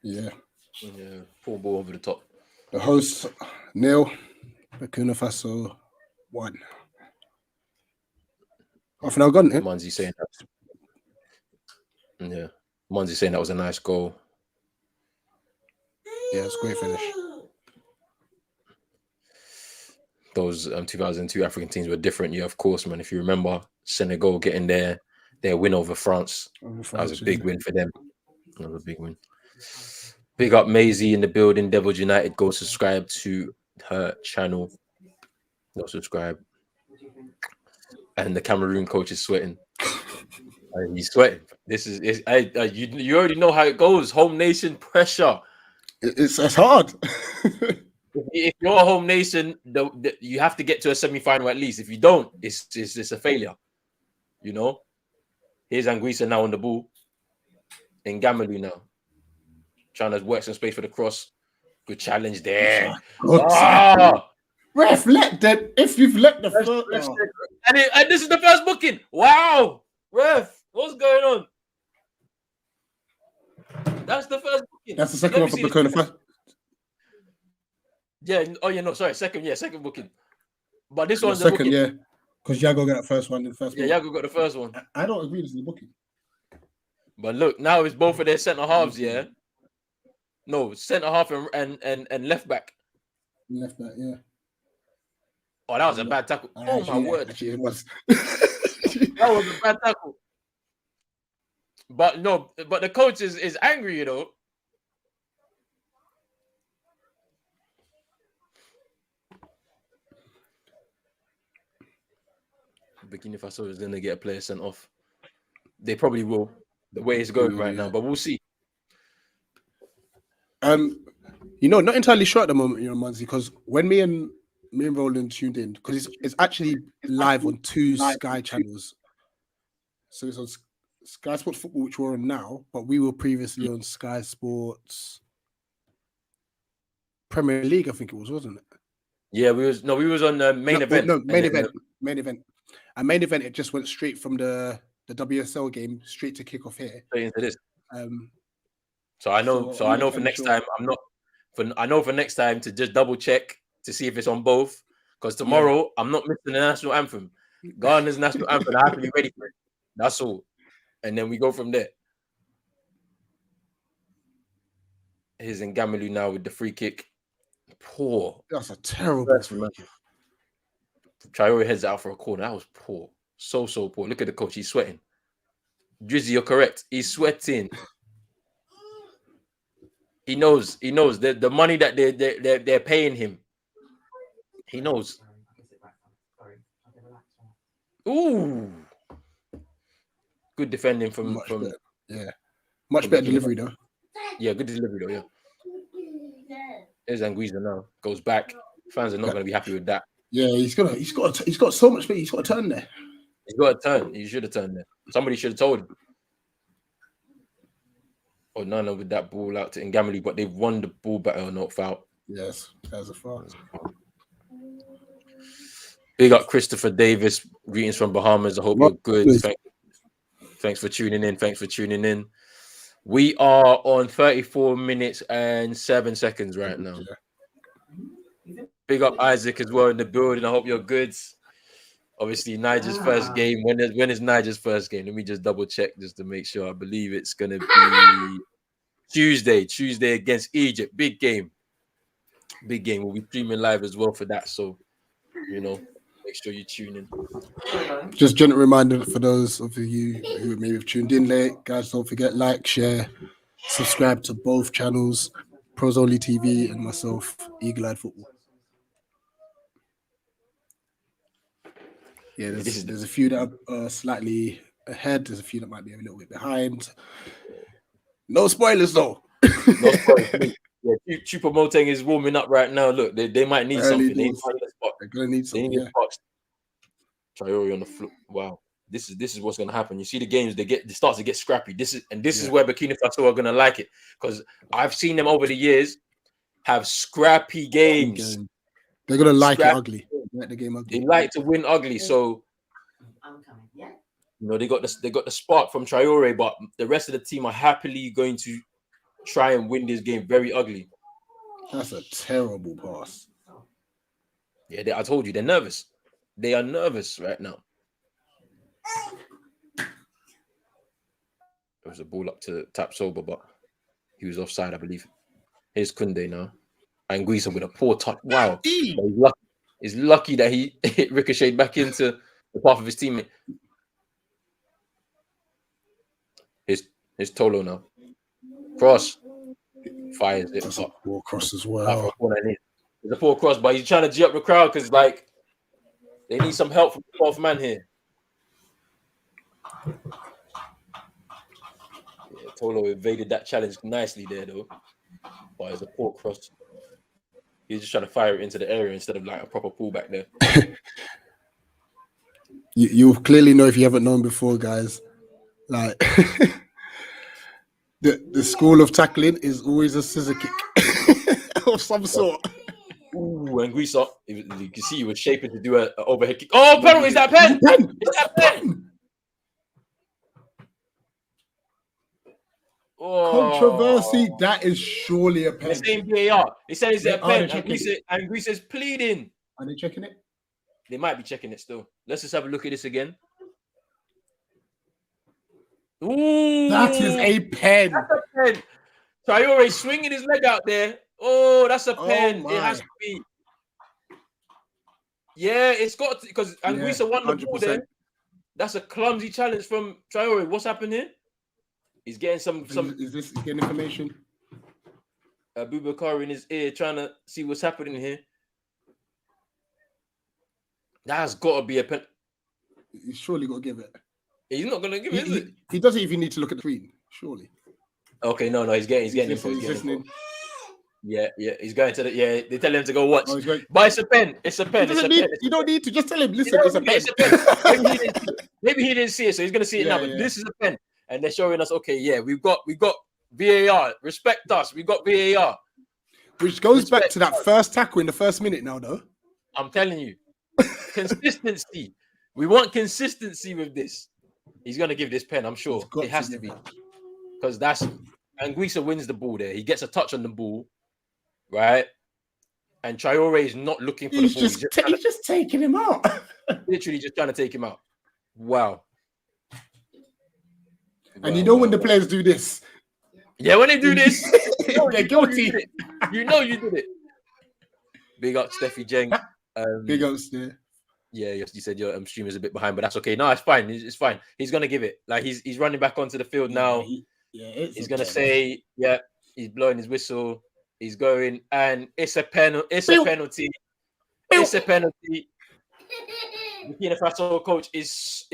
Yeah. Full ball over the top. The hosts, 0, Burkina Faso 1. Half an hour gone, Munzi saying that. Yeah. Munzi saying that was a nice goal. Yeah, it's a great finish. Those 2002 African teams were different. Yeah, of course, man. If you remember Senegal getting their win over France, that was a big win for them. That was a big win. Big up Maisie in the building. Devils United. Go subscribe to her channel. Go subscribe. And the Cameroon coach is sweating. He's sweating. This is you already know how it goes. Home nation pressure. It's hard. If you're a home nation, you have to get to a semi-final at least. If you don't, it's a failure. You know. Here's Anguissa now on the ball. In Gamelu now. Trying to work some space for the cross. Good challenge there. Ref, let them. If you've let the first, and this is the first booking. Wow, ref, what's going on? That's the first booking. That's the second one for Burkina Faso. Yeah. Oh yeah. No, sorry. Second booking. But this one's the second, booking. because Yago got the first one. Yago got the first one. I don't agree. This is the booking. But look, now it's both of their centre halves. Yeah. No, centre half and left back. Left back, yeah. Oh, that was a bad tackle. Oh my word. Actually, it was. That was a bad tackle. But no, but the coach is angry, you know. Burkina Faso is going to get a player sent off. They probably will, the way it's going right now, but we'll see. Not entirely sure at the moment, Munzi, because when me and Roland tuned in, because it's actually live on 2 Sky channels. So it's on Sky Sports Football, which we're on now, but we were previously on Sky Sports Premier League, I think it was, wasn't it? Yeah, we was on the main event. Main event. And main event, it just went straight from the WSL game straight to kick off here. Straight into this. So I'm I know for next time I know for next time to just double check to see if it's on both. Because tomorrow I'm not missing the national anthem. Ghana's national anthem. I have to be ready for it. That's all. And then we go from there. Here's Ngamelu now with the free kick. Poor. That's a terrible free kick. Traore heads out for a corner. That was poor. So poor. Look at the coach. He's sweating. Drizzy, you're correct. He's sweating. He knows. The money that they're paying him. He knows. Ooh. Good defending from better. Yeah. Much better delivery though. Yeah, good delivery though, yeah. There's Anguissa now. Goes back. Fans are not going to be happy with that. Yeah, he's got so much speed. He's got to turn there. He's got to turn. He should have turned there. Somebody should have told him. Oh, Nana with that ball out to Ngamelu, but they've won the ball back or not foul. Yes, that's a foul. Big up Christopher Davis. Greetings from Bahamas. I hope you're good. Thanks for tuning in. We are on 34 minutes and 7 seconds right now. Big up Isaac as well in the building. I hope you're good. Obviously, Niger's first game. When is Niger's first game? Let me just double check just to make sure. I believe it's going to be Tuesday against Egypt. Big game. We'll be streaming live as well for that. So, make sure you tune in. Just gentle reminder for those of you who maybe have tuned in late, guys, don't forget, like, share, subscribe to both channels, Pros Only TV and myself, Eagle Eyed Football. Yeah, there's a few that are slightly ahead. There's a few that might be a little bit behind. No spoilers though. No spoilers. Yeah, Chupa Moteng is warming up right now. Look, they might need something. They're gonna need something. Yeah. Traore on the floor. Wow, this is what's gonna happen. You see the games, they start to get scrappy. This is where Burkina Faso are gonna like it, because I've seen them over the years have scrappy games. They're gonna like it ugly. Like the game ugly. They like to win ugly. So I'm coming. Yeah. they got the spark from Traore, but the rest of the team are happily going to try and win this game very ugly. That's a terrible pass. Yeah, I told you they're nervous. They are nervous right now. There was a ball up to Tap Sober, but he was offside, I believe. Here's Kunde now. Anguissa with a poor touch. Wow. He's lucky that he hit ricocheted back into the path of his teammate. Here's Tolo now. Cross. Fires it. That's a poor cross as well. It's a poor cross, but he's trying to G up the crowd because, they need some help from the 12th man here. Yeah, Tolo evaded that challenge nicely there, though. But it's a poor cross. He's just trying to fire it into the area instead of a proper pullback there. You clearly know, if you haven't known before, guys, the school of tackling is always a scissor kick of some sort. Ooh, Anguissa, you can see he was shaping to do an overhead kick. Oh, penalty! Is that pen? Is that pen? Oh. Controversy. That is surely a pen. The same VAR. They said it's a pen. Anguissa's pleading. Are they checking it? They might be checking it still. Let's just have a look at this again. Ooh, that is a pen. That's a pen. Traore swinging his leg out there. Oh, that's a pen. It has to be. Yeah, it's got to, because Anguissa won the ball there. That's a clumsy challenge from Traore. What's happened here? He's getting some. Is this getting information? Abubakar in his ear, trying to see what's happening here. That's got to be a pen. He's surely got to give it. He's not going to give it, is it? He doesn't even need to look at the screen, surely. Okay, no, he's getting info. He's listening. Yeah, he's going to they tell him to go watch. But it's a pen. It's a pen. You don't need to. Just tell him, listen, it's a pen. It's a pen. Maybe he didn't see it, so he's going to see it now. But this is a pen. And they're showing us, okay, we've got VAR. Respect us. We've got VAR. Which goes back Respect. to that first tackle in the first minute now, though. I'm telling you, consistency. We want consistency with this. He's gonna give this pen. I'm sure got it has to to be give because that's Anguissa wins the ball there. He gets a touch on the ball, right? And Traore is not looking for the ball. He's just taking him out. Literally just trying to take him out. Wow. And you know when the players do this, yeah, when they do this, they're guilty. You know you did it. Big up, Steffi Jeng. Big ups there. Yeah, you said your stream is a bit behind, but that's okay. No, it's fine. It's fine. He's gonna give it. Like he's running back onto the field now. He's gonna say, yeah, he's blowing his whistle. He's going, and it's a penalty. It's a penalty. It's a penalty. Burkina Faso coach is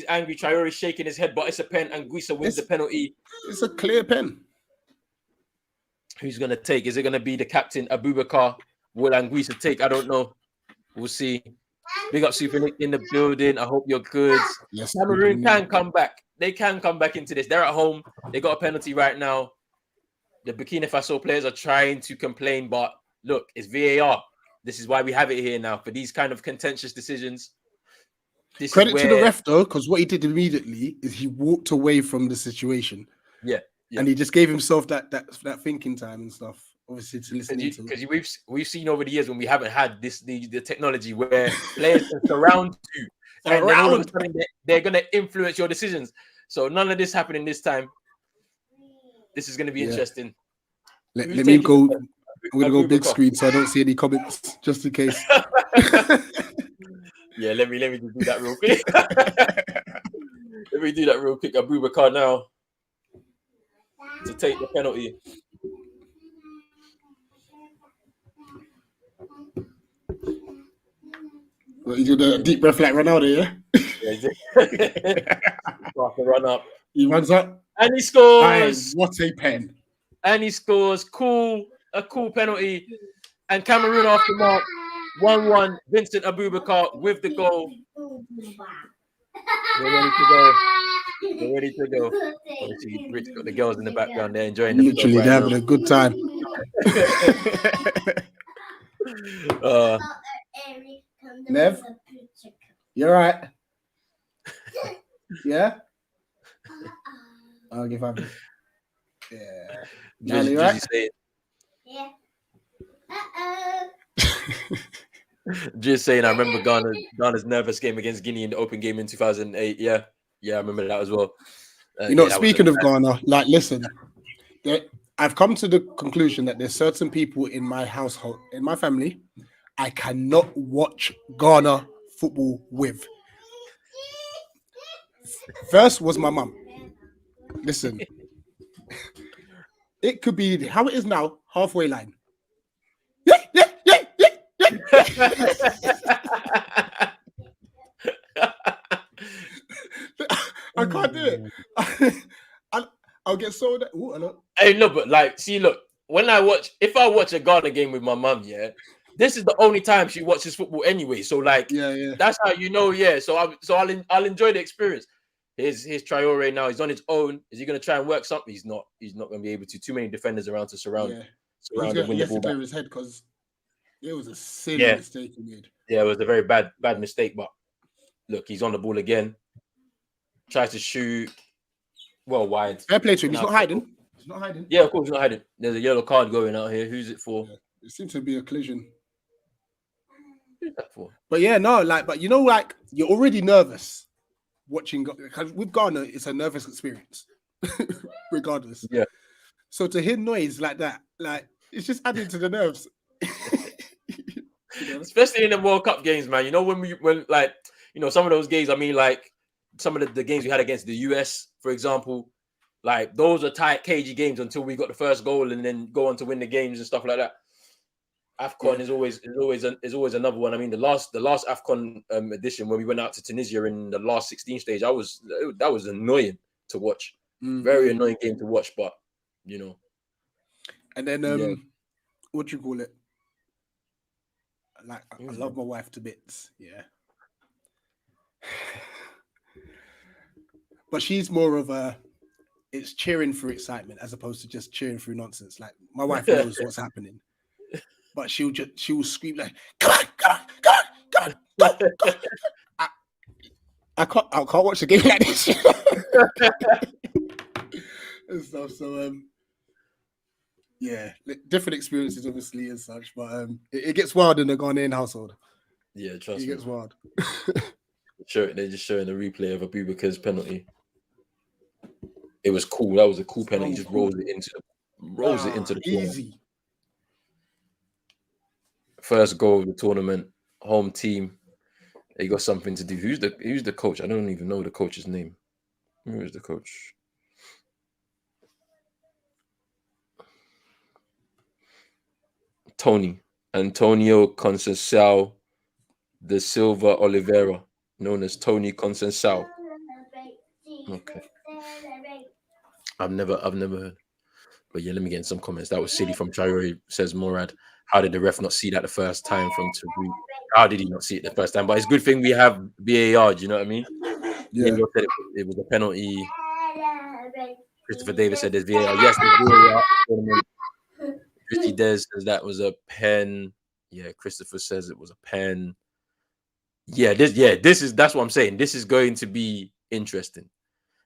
angry. Traore is shaking his head, but it's a pen. And Anguissa wins the penalty. It's a clear pen. Who's gonna take? Is it gonna be the captain Abubakar? Will Anguissa take? I don't know. We'll see. Big up Super Nick in the building. I hope you're good. Yes, Cameroon can come back. They can come back into this. They're at home. They got a penalty right now. The Burkina Faso players are trying to complain, but look, it's VAR. This is why we have it here now for these kind of contentious decisions. Credit to the ref though, because what he did immediately is he walked away from the situation. Yeah. And he just gave himself that thinking time and stuff. Obviously, to listen to. Because we've seen over the years when we haven't had the technology where players can surround you, and then all of a sudden they're going to influence your decisions. So none of this happening this time. This is going to be interesting. Let me go. I'm going to go big screen so I don't see any comments, just in case. Yeah, let me just do that real quick. Let me do that real quick. Abubakar now to take the penalty. Well, you do the deep breath like Ronaldo, yeah? After run up. He runs up. And he scores. What a pen. And he scores. A cool penalty. And Cameroon after mark. 1-1. Vincent Abubakar with the goal. They're ready to go. They're ready to go. Obviously, Rich got the girls in the background. They're enjoying the Literally, they're having a good time. Nev, you're right. Yeah. I'll give up. Yeah. Johnny, right? Yeah. Just saying, I remember Ghana's nervous game against Guinea in the open game in 2008. Yeah, I remember that as well. Speaking of Ghana, like, listen, I've come to the conclusion that there's certain people in my household, in my family, I cannot watch Ghana football with. First was my mum. Listen, it could be how it is now, halfway line. I can't do it. I'll get so that. Ooh, hello. Hey, no, but like, see, look, if I watch a Ghana game with my mum, yeah, this is the only time she watches football anyway. So, like, that's how you know, yeah. So I'll enjoy the experience. Here's Traore now. He's on his own. Is he going to try and work something? He's not. He's not going to be able to. Too many defenders around to surround. Yeah. He's going to clear his head because it was a silly mistake he made. Yeah, it was a very bad mistake. But look, he's on the ball again. Tries to shoot. Well, wide. Fair play to him. He's not hiding. He's not hiding. Yeah, of course, he's not hiding. There's a yellow card going out here. Who's it for? Yeah. It seems to be a collision. Who's that for? But yeah, no, like, but you know, like, you're already nervous watching, because with Ghana, it's a nervous experience, regardless. Yeah. So to hear noise like that, like, it's just adding to the nerves. Especially in the World Cup games, man. You know, when like, you know, some of those games, I mean, like, some of the games we had against the US, for example, like, those are tight, cagey games until we got the first goal and then go on to win the games and stuff like that. Afcon is always another one. I mean, the last Afcon edition when we went out to Tunisia in the last 16 stage, that was annoying to watch. Mm-hmm. Very annoying game to watch, but you know. And then what do you call it? Like, I love my wife to bits, yeah. But she's more of it's cheering for excitement as opposed to just cheering through nonsense. Like, my wife knows what's happening. but she will scream like, "Come on, come on, come on, come on, go, go." I can't watch the game like this. And stuff. So yeah, different experiences obviously and such, but it gets wild in the Ghanaian household. Yeah, trust It me. gets wild. They're just showing the replay of Abubakar's penalty. It was cool. That was a cool penalty. He just rolls it into the corner. Easy. First goal of the tournament, home team. They got something to do. Who's the coach? I don't even know the coach's name. Who is the coach? Antonio Conceição de Silva Oliveira, known as Tony Conceição. Okay. I've never heard. But yeah, let me get in some comments. That was silly from Traore, says Morad. How did the ref not see that the first time from Tariq? How did he not see it the first time? But it's a good thing we have VAR, do you know what I mean? Yeah. Said it was a penalty. Christopher Davis said there's VAR. Yes, there's VAR. Richie Des says that was a pen. Yeah, Christopher says it was a pen. That's what I'm saying. This is going to be interesting.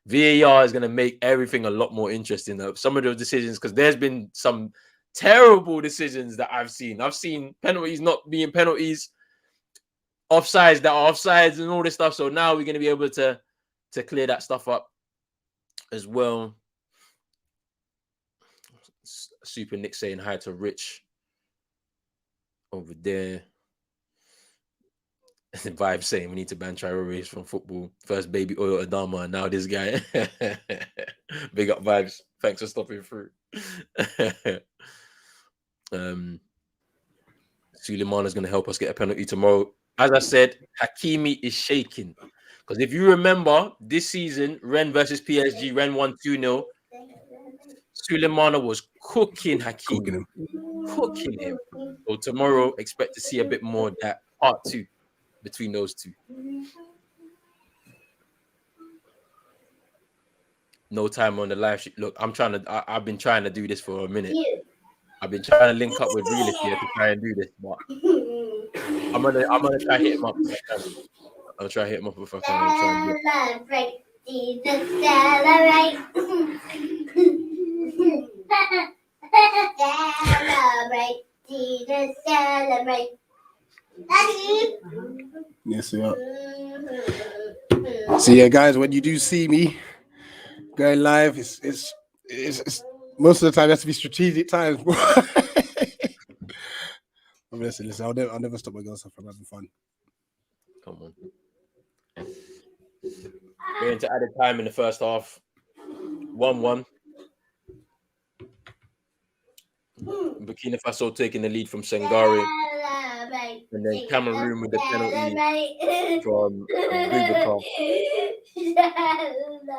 VAR is going to make everything a lot more interesting. Some of those decisions, because there's been some terrible decisions that I've seen. I've seen penalties not being penalties, offsides that are offsides, and all this stuff. So now we're going to be able to clear that stuff up as well. Super Nick saying hi to Rich over there. The vibe saying we need to ban Traore from football. First baby oil Adama, and now this guy. Big up vibes. Thanks for stopping through. Suleiman is going to help us get a penalty tomorrow. As I said, Hakimi is shaking. Because if you remember, this season, Rennes versus PSG, Rennes won 2-0. Suleiman was cooking Hakimi. Cooking him. So tomorrow, expect to see a bit more of that part 2 between those two. No time on the live sheet. Look, I've been trying to do this for a minute. I've been trying to link up with Realist here to try and do this, but I'm gonna try hit him up if I can. I'll try hit him up if I can. Celebrate. Yes, we are. So yeah, guys, when you do see me going live, it's most of the time it has to be strategic times. Listen, I'll never stop my girls from having fun. Come on. We're into added time in the first half. 1-1. Burkina Faso taking the lead from Sengari. And then Cameroon with the penalty from Abubakar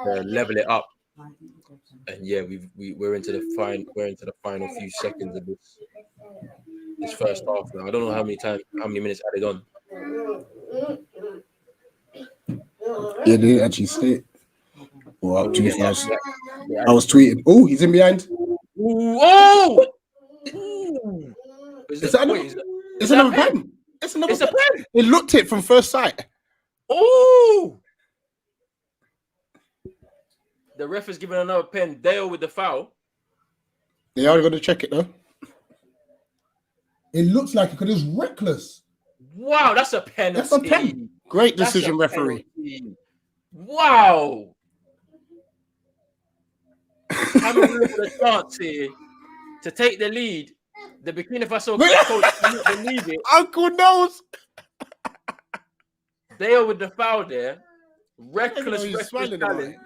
to level it up. And yeah, we're into the final few seconds of this first half now. I don't know how many minutes added on. Yeah, they actually say it. Well, up 2 fast. I was tweeting. Oh, he's in behind. Ooh, oh! Ooh. It's another pen. It's another pen. It looked it from first sight. Oh! The ref is giving another pen. Dale with the foul. They are going to check it though. It looks like it because it's reckless. Wow, that's a penalty. That's a pen. Great decision, referee. Penalty. Wow. Cameroon with a chance here to take the lead. The Burkina Faso coach didn't believe it. Uncle knows. They are with the foul there. Reckless talent.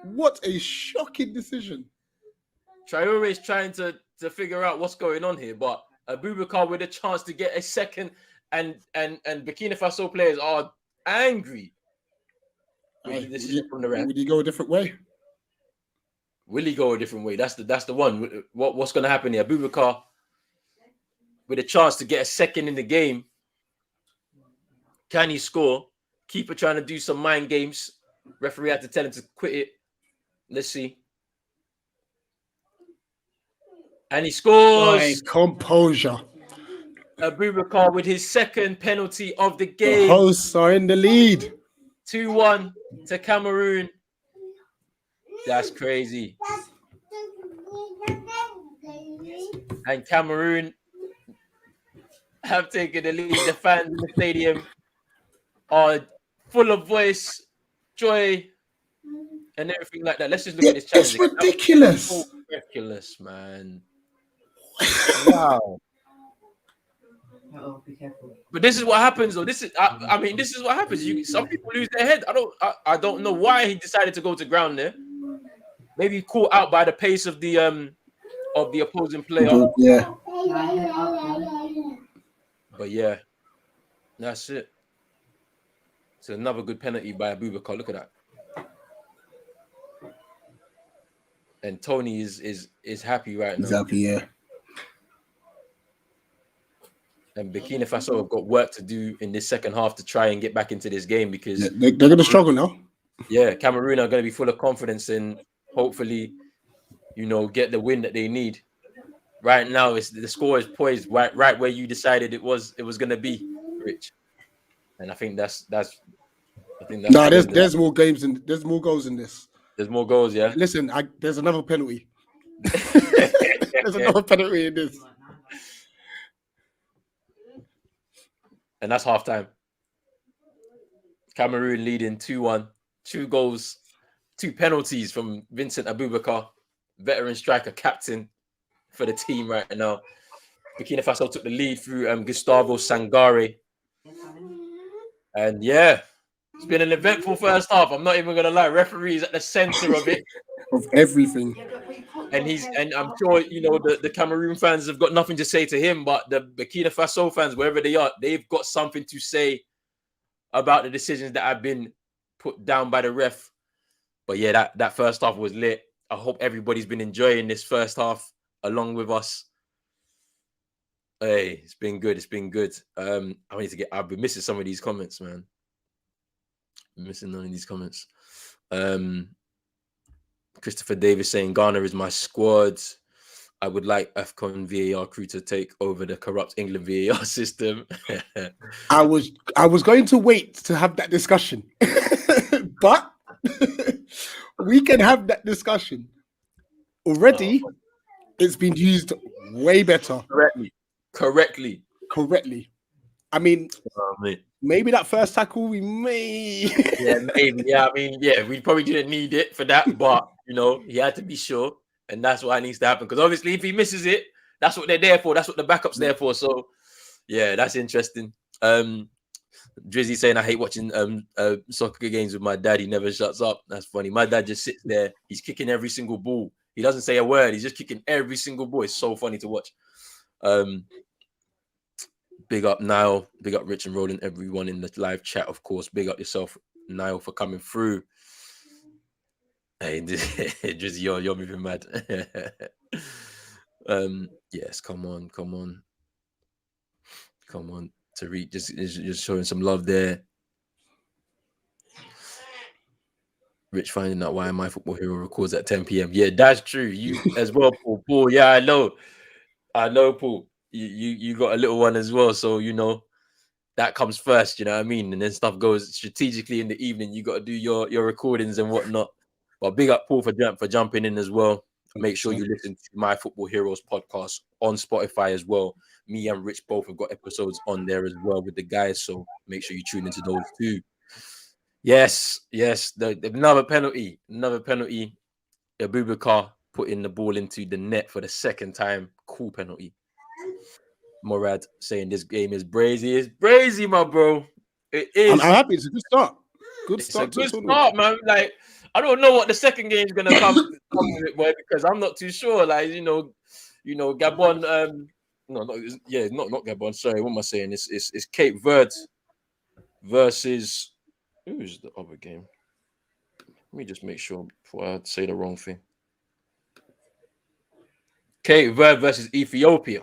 What a shocking decision. Traore is trying to figure out what's going on here, but Abubakar with a chance to get a second, and Burkina Faso players are angry with the decision from the ref. Would he go a different way? Will he go a different way? That's the one. What's going to happen here? Abubakar with a chance to get a second in the game. Can he score? Keeper trying to do some mind games. Referee had to tell him to quit it. Let's see. And he scores. Composure. Abubakar with his second penalty of the The game. hosts are in the lead. 2-1 to Cameroon. That's crazy. And Cameroon have taken the lead. The fans in the stadium are full of voice, joy, and everything like that. Let's just look at this challenge. It's ridiculous. So ridiculous, man. Wow. Oh, be careful. But this is what happens, though. This is, I mean, this is what happens. Some people lose their head. I don't know why he decided to go to ground there. Maybe caught out by the pace of the opposing player. Yeah. But yeah, that's it. It's another good penalty by Abubakar. Look at that. And Tony is happy right now. Exactly, yeah. And Burkina Faso have got work to do in this second half to try and get back into this game because They're going to struggle now. Yeah, Cameroon are going to be full of confidence and hopefully, get the win that they need. Right now, the score is poised right where you decided it was going to be, Rich. And I think that's. No, there's more games and there's more goals in this. There's more goals, yeah. Listen, there's another penalty. There's another penalty in this. And that's halftime. Cameroon leading 2-1. 2 goals, 2 penalties from Vincent Abubakar, veteran striker, captain for the team right now. Burkina Faso took the lead through Gustavo Sangare. And yeah, it's been an eventful first half. I'm not even going to lie. Referee's at the center of it. Of everything. And I'm sure, the Cameroon fans have got nothing to say to him, but the Burkina Faso fans, wherever they are, they've got something to say about the decisions that have been put down by the ref. But yeah, that first half was lit. I hope everybody's been enjoying this first half along with us. Hey, it's been good. It's been good. I've been missing some of these comments, man. I'm missing none of these comments. Christopher Davis saying Ghana is my squad. I would like Afcon VAR crew to take over the corrupt England VAR system. I was going to wait to have that discussion, but we can have that discussion. Already, it's been used way better. Correctly. I mean, maybe that first tackle we may. Yeah, maybe. Yeah, I mean, yeah, we probably didn't need it for that, but he had to be sure, and that's why it needs to happen. Because obviously, if he misses it, that's what they're there for. That's what the backup's there for. So, yeah, that's interesting. Drizzy saying I hate watching soccer games with my dad. He never shuts up. That's funny. My dad just sits there. He's kicking every single ball. He doesn't say a word. He's just kicking every single ball. It's so funny to watch. Big up Niall. Big up Rich and Roland. Everyone in the live chat, of course. Big up yourself, Niall, for coming through. Hey, Drizzy, you're moving mad. Yes, come on. Tariq just showing some love there. Rich finding out why My Football Hero records at 10 p.m. Yeah, that's true. You as well, Paul. Paul, yeah, I know, Paul. You got a little one as well, so that comes first. You know what I mean? And then stuff goes strategically in the evening. You got to do your recordings and whatnot. But big up Paul for jumping in as well. Make sure you listen to My Football Heroes podcast on Spotify as well. Me and Rich both have got episodes on there as well with the guys, so make sure you tune into those too. Yes. Another penalty. Abubakar putting the ball into the net for the second time. Cool penalty. Morad saying this game is brazy. It's brazy, my bro. It is. I'm happy. It's a good start. Good start, man. Like, I don't know what the second game is gonna come with it, boy, because I'm not too sure. Like, Gabon. Not Gabon. Sorry, what am I saying? It's Cape Verde versus who's the other game? Let me just make sure before I say the wrong thing. Cape Verde versus Ethiopia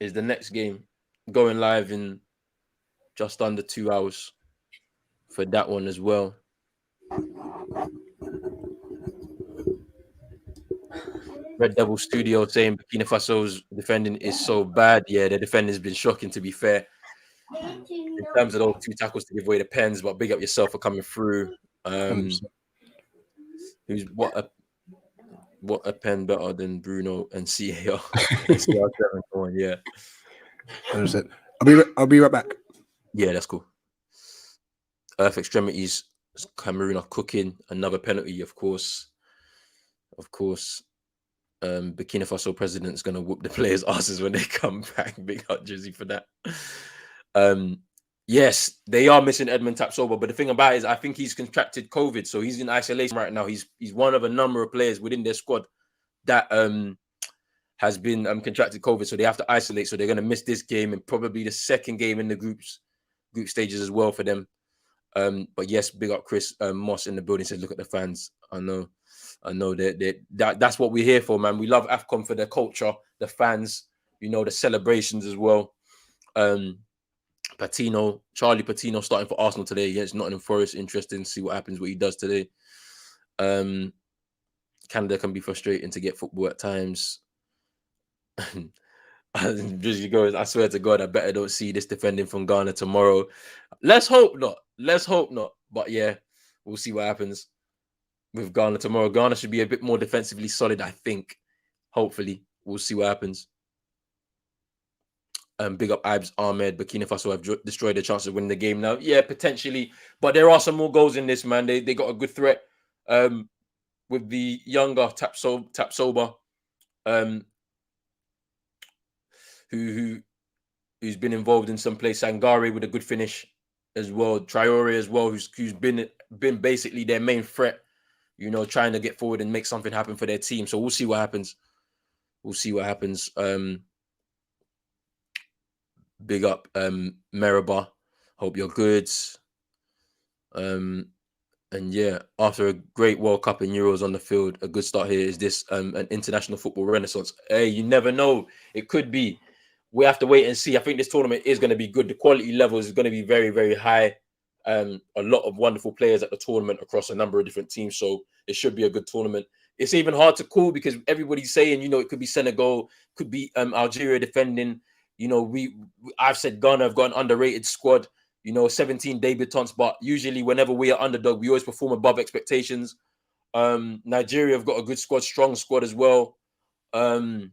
is the next game, going live in just under 2 hours for that one as well. Red Devil Studio saying Burkina Faso's defending is so bad. Yeah, their defending's been shocking, to be fair. In terms of those 2 tackles to give away the pens, but big up yourself for coming through. Who's what a pen better than Bruno and CAR? CR7, yeah. 100%. I'll be right back. Yeah, that's cool. Earth Extremities, Cameroon are cooking. Another penalty, of course. Burkina Faso president's gonna whoop the players' asses when they come back. Big up Jersey for that. Yes, they are missing Edmund Tapsoba, but the thing about it is I think he's contracted COVID, so he's in isolation right now. He's one of a number of players within their squad that has been contracted COVID, so they have to isolate. So they're gonna miss this game and probably the second game in the group stages as well for them. But yes, big up Chris Moss in the building says, look at the fans. I know that's what we're here for, man. We love Afcon for the culture, the fans, the celebrations as well. Charlie Patino starting for Arsenal today against Nottingham Forest. Interesting to see what happens, what he does today. Canada can be frustrating to get football at times. Drizzy goes, I swear to God, I better don't see this defending from Ghana tomorrow. Let's hope not. But yeah, we'll see what happens with Ghana tomorrow. Ghana should be a bit more defensively solid, I think. Hopefully, we'll see what happens. Big up Ibs Ahmed. Burkina Faso have destroyed their chance of winning the game now. Yeah, potentially. But there are some more goals in this, man. They got a good threat with the younger Tapsoba, who's been involved in some play. Sangare with a good finish as well. Traore as well, who's been basically their main threat, trying to get forward and make something happen for their team. So we'll see what happens. Big up Meribah. Hope you're good. And yeah, after a great World Cup and Euros on the field, a good start here. Is this an international football renaissance? Hey, you never know. It could be. We have to wait and see. I think this tournament is going to be good. The quality levels is going to be very, very high. A lot of wonderful players at the tournament across a number of different teams. So it should be a good tournament. It's even hard to call because everybody's saying, it could be Senegal, could be Algeria defending. I've said Ghana have got an underrated squad. 17 debutants, but usually whenever we are underdog, we always perform above expectations. Nigeria have got a good squad, strong squad as well. Tunisia,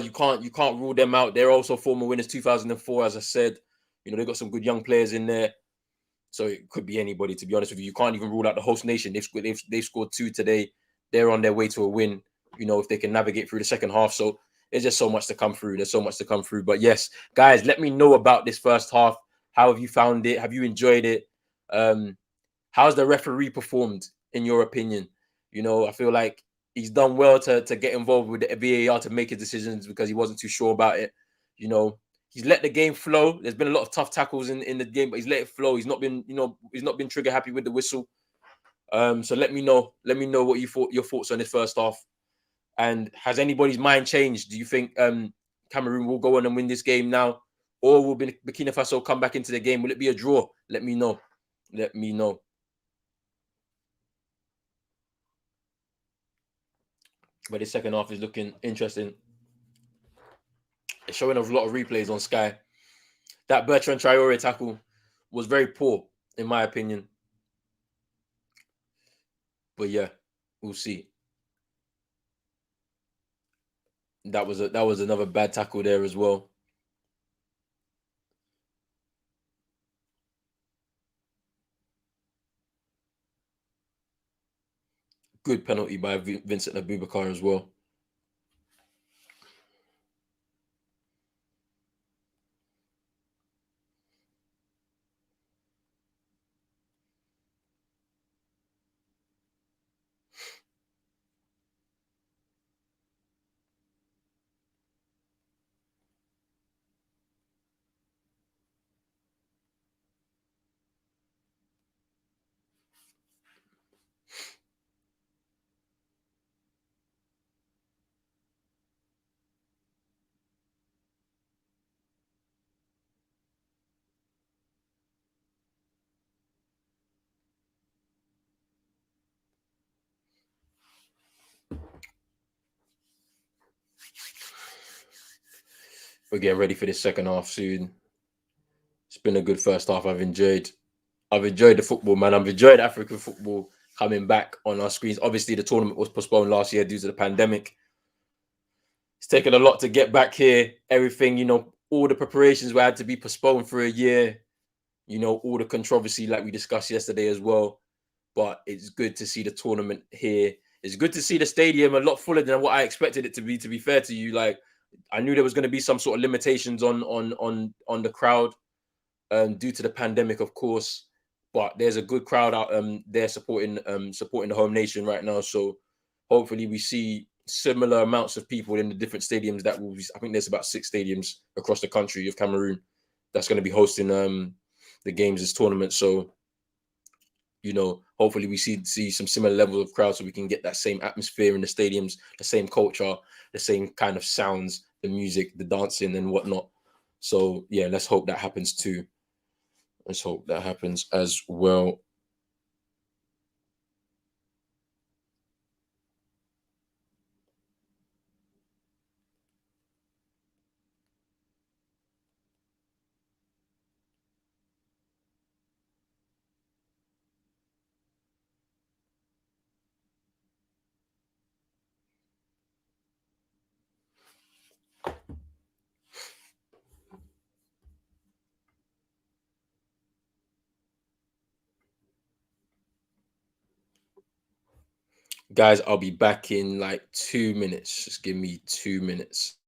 you can't rule them out. They're also former winners 2004, as I said. They've got some good young players in there. So it could be anybody, to be honest with you. You can't even rule out the host nation. They've scored 2 today. They're on their way to a win, if they can navigate through the second half. So there's just so much to come through. But yes, guys, let me know about this first half. How have you found it? Have you enjoyed it? How's the referee performed, in your opinion? I feel like he's done well to get involved with the VAR to make his decisions because he wasn't too sure about it. He's let the game flow. There's been a lot of tough tackles in the game, but he's let it flow. He's not been trigger happy with the whistle. So let me know what your thoughts on this first half. And has anybody's mind changed? Do you think Cameroon will go on and win this game now? Or will Burkina Faso come back into the game? Will it be a draw? Let me know. But the second half is looking interesting. It's showing a lot of replays on Sky. That Bertrand Traore tackle was very poor, in my opinion. But yeah, we'll see. That was another bad tackle there as well. Good penalty by Vincent Abubakar as well. we're getting ready for the second half soon. It's been a good first half. I've enjoyed the football, man. I've enjoyed African football coming back on our screens. Obviously, the tournament was postponed last year due to the pandemic. It's taken a lot to get back here. Everything, all the preparations were had to be postponed for a year. All the controversy like we discussed yesterday as well. But it's good to see the tournament here. It's good to see the stadium a lot fuller than what I expected it to be fair to you. Like, I knew there was going to be some sort of limitations on the crowd due to the pandemic, of course. But there's a good crowd out there supporting the home nation right now. So hopefully we see similar amounts of people in the different stadiums that will be. I think there's about 6 stadiums across the country of Cameroon that's going to be hosting the games, this tournament. So, hopefully we see some similar level of crowd so we can get that same atmosphere in the stadiums, the same culture, the same kind of sounds, the music, the dancing and whatnot. So yeah, let's hope that happens too. Let's hope that happens as well. Guys, I'll be back in like 2 minutes. Just give me 2 minutes.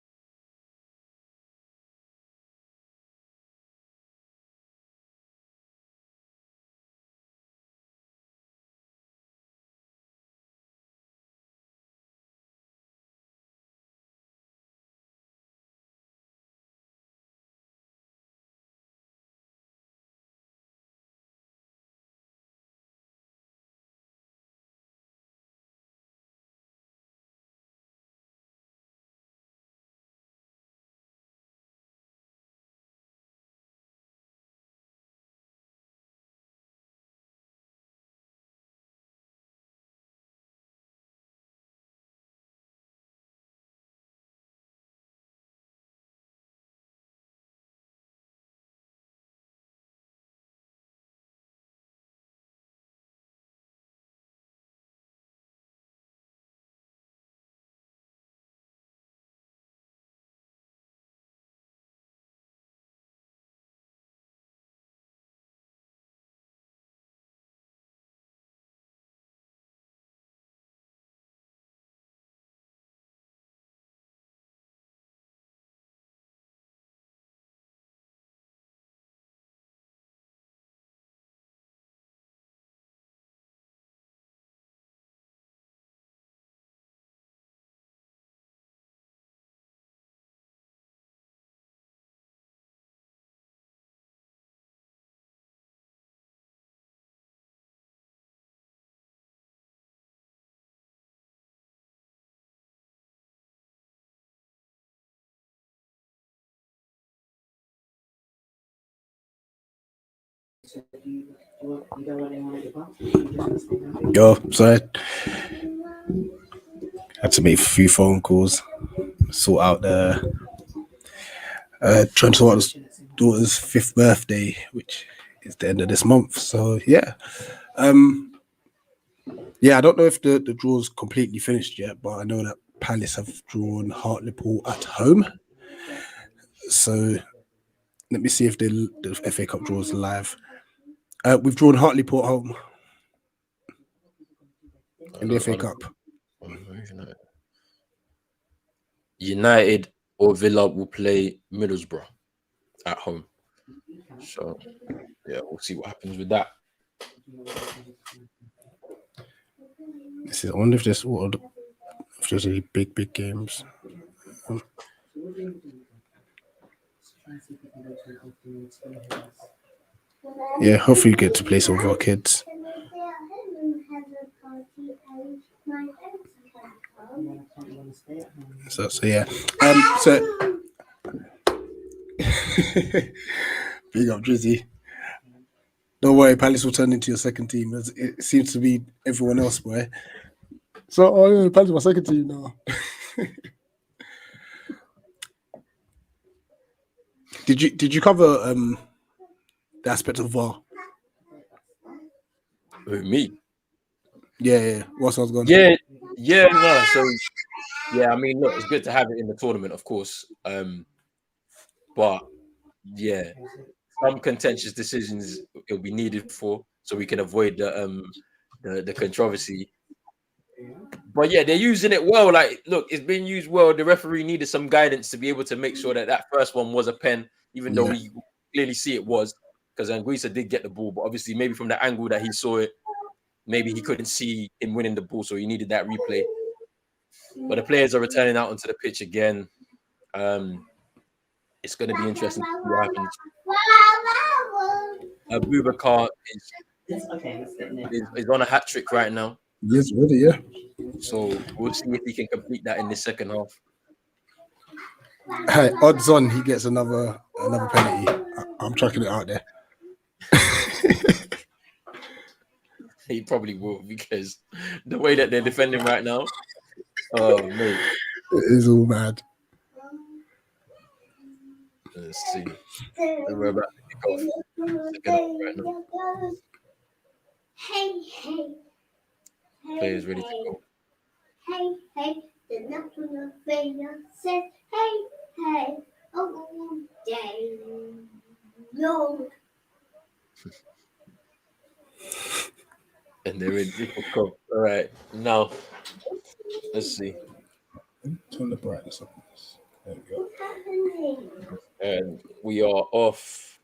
Yo, sorry. Had to make a few phone calls, sort out trying to sort out his daughter's 5th birthday, which is the end of this month. So yeah. Yeah, I don't know if the draw's completely finished yet, but I know that Palace have drawn Hartlepool at home. So let me see if the FA Cup draw is live. We've drawn Hartlepool at home in the FA Cup. United or Villa will play Middlesbrough at home. So yeah, we'll see what happens with that. I wonder if there's any big games. Yeah, hopefully you get to play some of our kids. So yeah. So big up Drizzy. Don't worry, Palace will turn into your second team. It seems to be everyone else, boy. So Palace is my second team now. Did you cover the aspect of VAR? Who, me? Yeah. Whilst I was gone. Yeah. No. So yeah, I mean, look, it's good to have it in the tournament, of course. But yeah, some contentious decisions it'll be needed for, so we can avoid the controversy. But yeah, they're using it well. Like, look, it's been used well. The referee needed some guidance to be able to make sure that first one was a pen, even though we clearly see it was, because Anguissa did get the ball. But obviously, maybe from the angle that he saw it, maybe he couldn't see him winning the ball, so he needed that replay. But the players are returning out onto the pitch again. It's going to be interesting to see what happens. Abubakar is on a hat trick right now. Yes, really, yeah. So we'll see if he can complete that in the second half. Hey, odds on he gets another penalty. I'm chucking it out there. He probably will, because the way that they're defending right now, oh mate, it is all mad. Let's see. We're about to kick off. Second half right now. Players ready to go. Hey, the national failure says, hey, oh, day long. And they're ready to kick off. All right, now let's see. Turn the brightness up. There we go. What's happening? And we are off.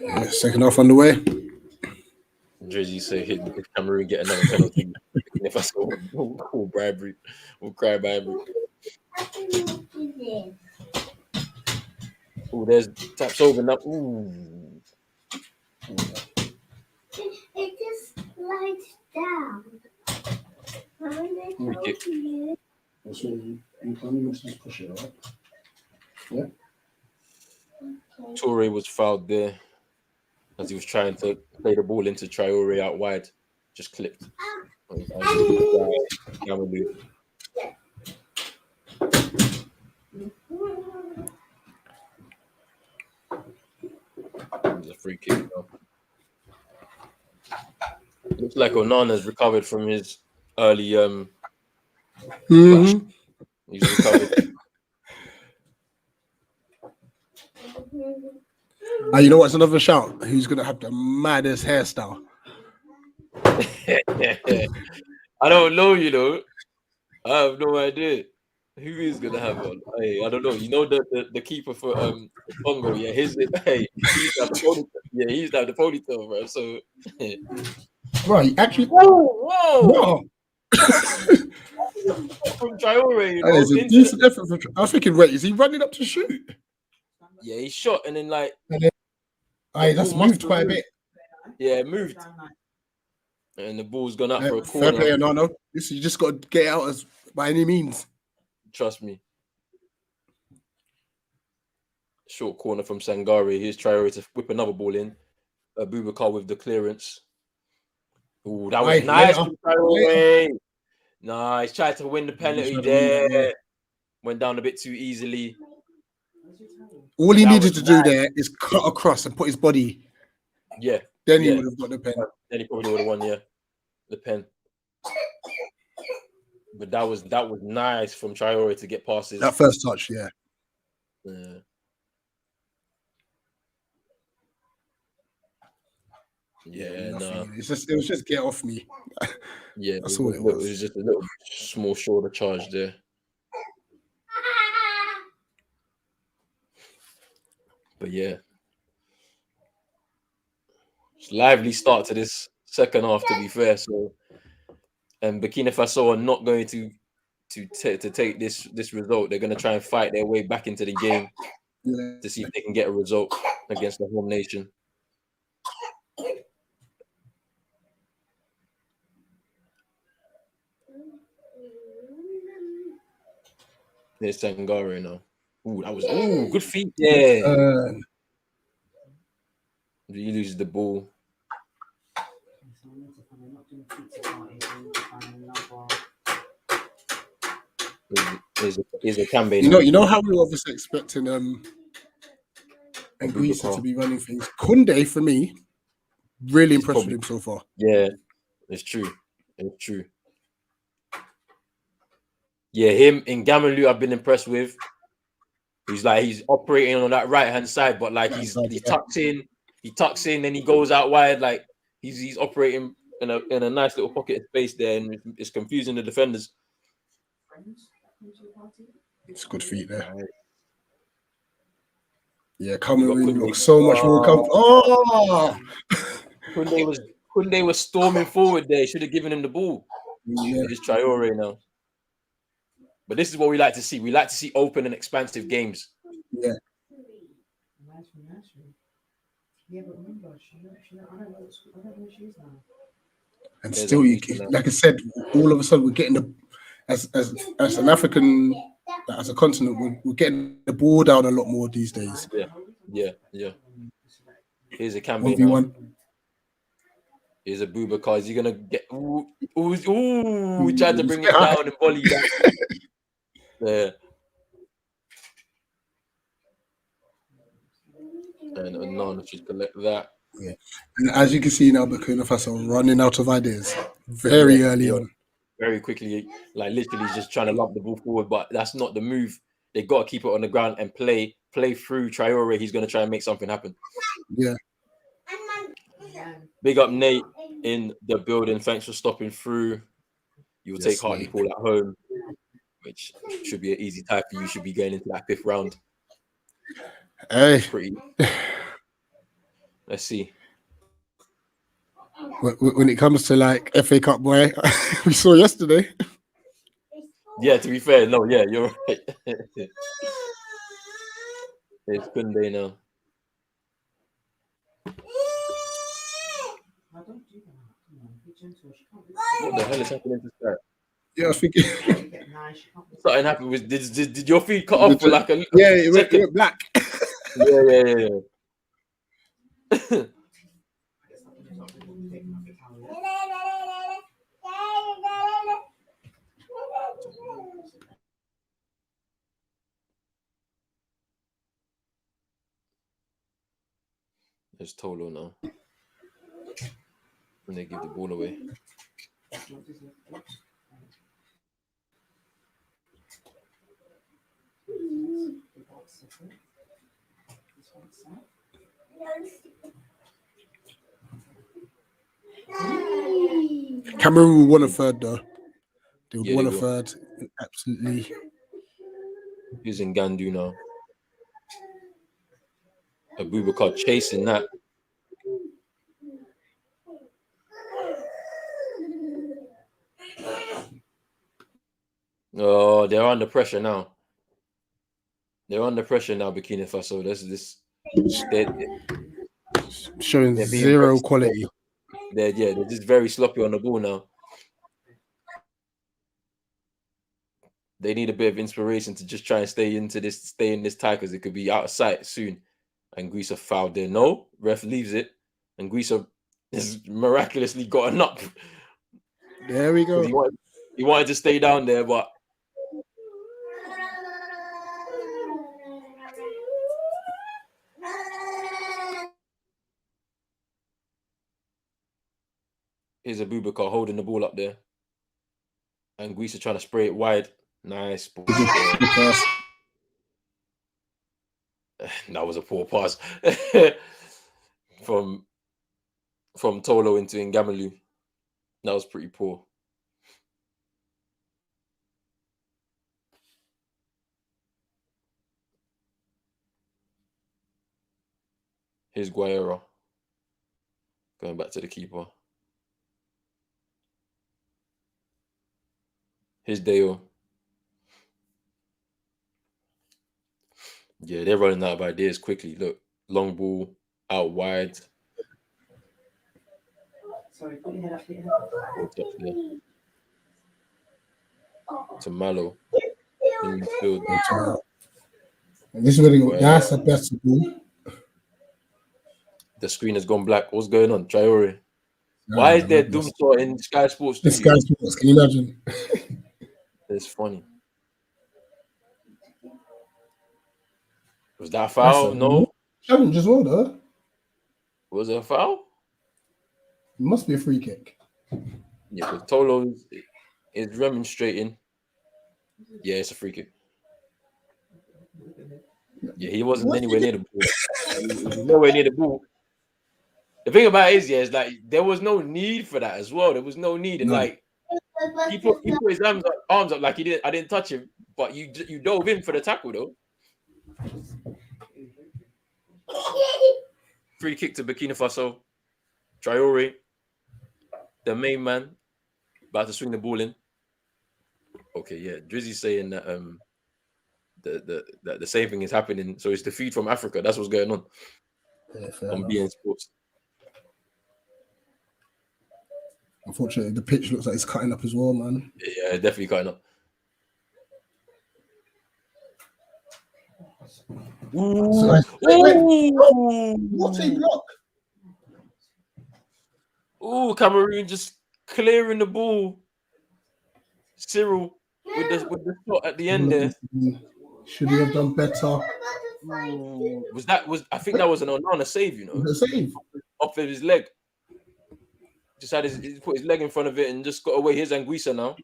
Yeah, second half underway. Drizzy say if Cameroon get another penalty, if I score, we'll bribery, we'll cry bribery. Oh, there's taps over now. Ooh. It just slides down. So you only must just push it, right? Yeah. Traore was fouled there as he was trying to play the ball into Traore out wide. Just clipped. It was a free kick now. Looks like Onana's recovered from his early flash. He's recovered. You know what's another shout? Who's gonna have the maddest hairstyle? I don't know, you know. I have no idea who is gonna have one. Hey, I don't know. You know the keeper for Congo, yeah, he used to have the ponytail. Yeah, he used to have the ponytail, bro. So Right, actually, whoa. From Traore, you know, there's a decent effort from. I was thinking, wait, is he running up to shoot? Yeah, he shot and then like that's moved quite a bit. Yeah, it moved. And the ball's gone up for a Fair corner. play, no. You just got to get out as by any means. Trust me. Short corner from Sangare. Here's Traore to whip another ball in. Abubakar with the clearance. Ooh, that was nice from Traore. Nice. Tried to win the penalty there. Went down a bit too easily. All he needed to do there is cut across and put his body. Yeah. Then he would have got the pen. Then he probably would have won, yeah. The pen. But that was nice from Traore to get past his. That first touch, yeah. Yeah, no. It was just get off me. Yeah, that's all it was. It was just a little small shoulder charge there. But yeah, it's a lively start to this second half, to be fair. So, and Burkina Faso are not going to take this result. They're going to try and fight their way back into the game to see if they can get a result against the home nation. There's Sangare now. Ooh, that was good feet. Yeah. He loses the ball. Here's a Cambe You now. know how we were obviously expecting Anguissa to be running things. Kunde, for me, really impressed with him so far. Yeah, it's true. It's true. Yeah, him in Gamalu, I've been impressed with. He's operating on that right hand side, but like he tucks in, then he goes out wide. Like he's operating in a nice little pocket of space there, and it's confusing the defenders. It's good feet there. Right. Yeah, Cameroon looks so much more comfortable. Oh, Kunde was storming forward there. Should have given him the ball. Yeah. It is Traore now. But this is what we like to see. We like to see open and expansive games. Yeah. Yeah, but remember, I don't know where she is now. And still, like I said, all of a sudden we're getting as an African, as a continent, we're getting the ball down a lot more these days. Yeah. Here's a Cambe 1v1. Here's a Boubacar. Is he gonna get? Ooh! He tried to bring it down and volley that. Yeah. And Nana should collect that. Yeah. And as you can see now, Burkina Faso running out of ideas very early on. Very quickly, like literally just trying to lump the ball forward, but that's not the move. They got to keep it on the ground and play through Traore. He's going to try and make something happen. Yeah. Big up Nate in the building. Thanks for stopping through. You'll take Hartlepool at home, which should be an easy tie for you. You should be going into that 5th round. Hey. Pretty. Let's see. When it comes to like FA Cup, boy, we saw yesterday. Yeah, to be fair, no, yeah, you're right. It's Kunde now. What the hell is happening to that? Yeah, I was thinking. Something happened with did your feet cut off for like a it went black. Yeah. There's Tolo now. And they give the ball away. Cameroon won a third though. They would won a third. Absolutely. Using Gandu now. Abubakar chasing that. Oh, they're under pressure now. Burkina Faso. They're showing zero quality. They're just very sloppy on the ball now. They need a bit of inspiration to just try and stay in this tie because it could be out of sight soon. Anguissa fouled there. No, ref leaves it. Anguissa has miraculously gotten up. There we go. He wanted to stay down there, but here's Abubakar holding the ball up there. Anguissa trying to spray it wide. Nice ball. That was a poor pass from Tolo into Ngamalu. That was pretty poor. Here's Guerrero going back to the keeper. Here's Deo. Yeah, they're running out of ideas quickly. Look, long ball out wide. Sorry, put your head up. To Malo in the field. And this is where that's the best ball. The screen has gone black. What's going on, Traore? Why is there Doom Saw in Sky Sports? Sky Sports, can you imagine? It's funny. Was that a foul? No. Challenge as well, though. Was it a foul? It must be a free kick. Yeah, because Tolo is remonstrating. Yeah, it's a free kick. Yeah, he wasn't anywhere near the ball. He was nowhere near the ball. The thing about it is, like there was no need for that as well. There was no need, and like he put his arms up like I didn't touch him, but you dove in for the tackle though. Free kick to Burkina Faso. Traore, the main man, about to swing the ball in. Okay, yeah, Drizzy's saying that the same thing is happening. So it's the feed from Africa. That's what's going on. Yeah, on BN Sports. Unfortunately, the pitch looks like it's cutting up as well, man. Yeah, definitely cutting up. Ooh. What a block! Ooh, Cameroon just clearing the ball. Cyril with the shot at the end there. Should he have done better? Ooh. I think that was an Onana save, you know. A save off of his leg. Just had he put his leg in front of it and just got away. Here's Anguissa now.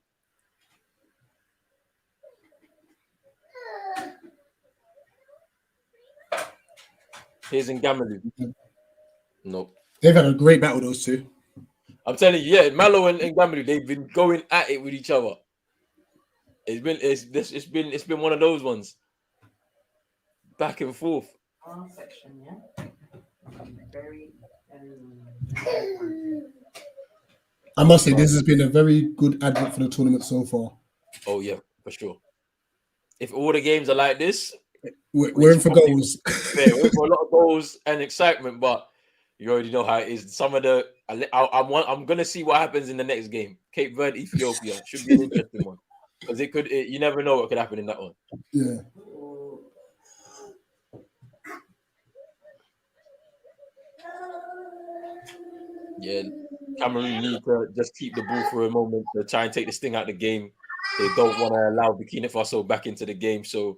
Here's Ngamalu. Nope. They've had a great battle, those two. I'm telling you, yeah, Malo and Ngamalu, they've been going at it with each other. It's been one of those ones. Back and forth. Section, yeah. Very. I must say, this has been a very good advert for the tournament so far. Oh yeah, for sure. If all the games are like this, we're in for goals. Yeah, we're in for a lot of goals and excitement, but you already know how it is. Some of the I'm gonna see what happens in the next game. Cape Verde, Ethiopia should be an interesting one because you never know what could happen in that one. Yeah. Yeah, Cameroon need to just keep the ball for a moment to try and take the sting out of the game. They don't want to allow Burkina Faso back into the game. So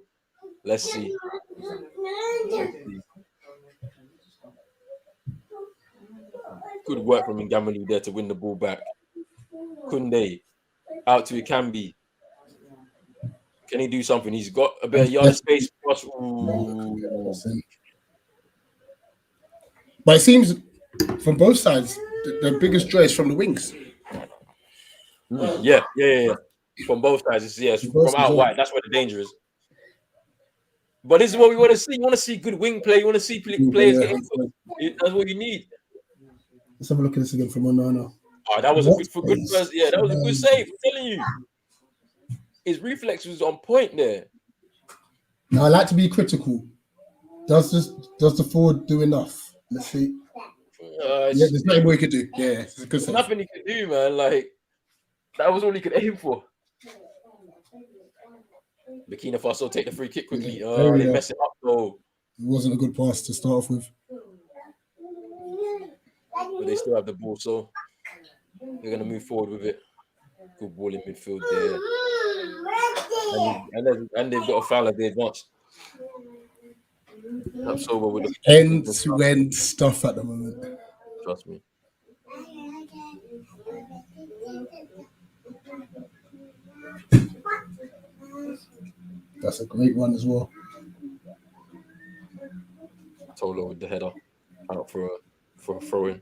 let's see. Good work from Ngamalu there to win the ball back. Kunde out to Ikambi. Can he do something? He's got a bit of yard of space. But it seems from both sides, the biggest joy is from the wings. Yeah. From both sides, it's from out wide. That's where the danger is. But this is what we want to see. You want to see good wing play. You want to see players get input. That's what you need. Let's have a look at this again from Onana. Oh, that was a good first. Yeah, that was a good save. I'm telling you, his reflex was on point there. Now I like to be critical. Does the forward do enough? Let's see. There's nothing more he could do. Yeah, it's a good save. Nothing he could do, man. Like that was all he could aim for. Burkina Faso take the free kick quickly. They mess it up though. It wasn't a good pass to start off with. But they still have the ball, so they're gonna move forward with it. Good ball in midfield there. And they've got a foul at the advance. I'm sober with the end-to-end stuff at the moment. Trust me. That's a great one as well. Tolo with the header out for a throw in.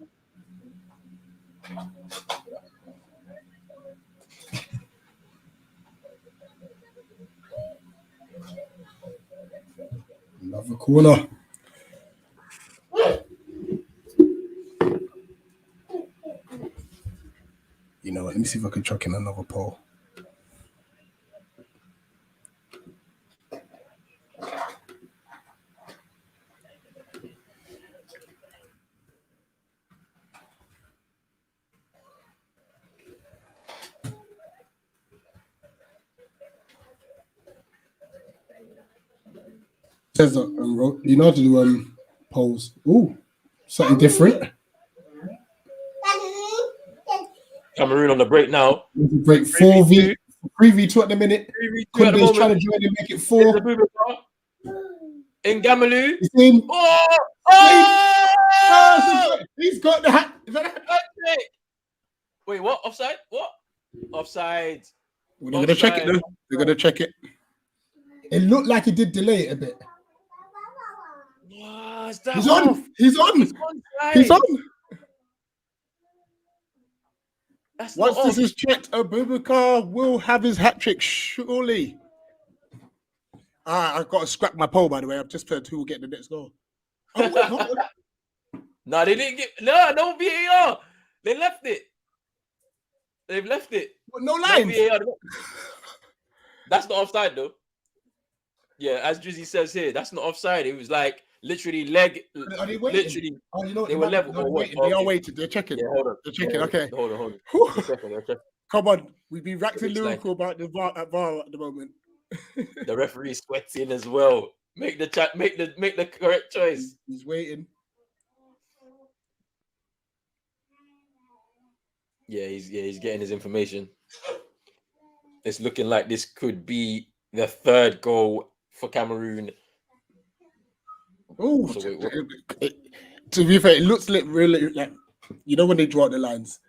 Another corner. You know what? Let me see if I can chuck in another poll. Says that you know how to do polls. Ooh, something different. Cameroon on the break now. Break 3v2 at the minute. Kunde's trying to join and make it 4. Ngamalu. He's in. Oh! Oh, he's got the hat. Is that a hat? Wait, what? Offside? What? Offside. Well, they're gonna check it though. They're gonna check it. It looked like he did delay it a bit. Wow, is that He's off? on. He's on. It's onside. He's on. That's Once not this off. is checked, Abubakar will have his hat trick, surely. I've got to scrap my poll, by the way. I've just heard who will get the next goal. Oh, wait, hold on. No, they didn't get no VAR. They left it. They've left it. What, no No lines? VAR. That's not offside though. Yeah, as Drizzy says here, that's not offside. It was like literally leg. Are they waiting? Literally, Oh, you know what? they were level. They're or what? waiting. They are Okay. waiting. They're checking. Yeah, hold on. They're checking. Okay. Hold on. Whew. They're checking. Come on. We've been waxing Looks like- lyrical about the VAR at the moment. The referee sweating as well. Make the correct choice. He's waiting. Yeah, he's getting his information. It's looking like this could be the third goal for Cameroon. Oh, So wait, what? to be fair, it looks like really like when they draw the lines.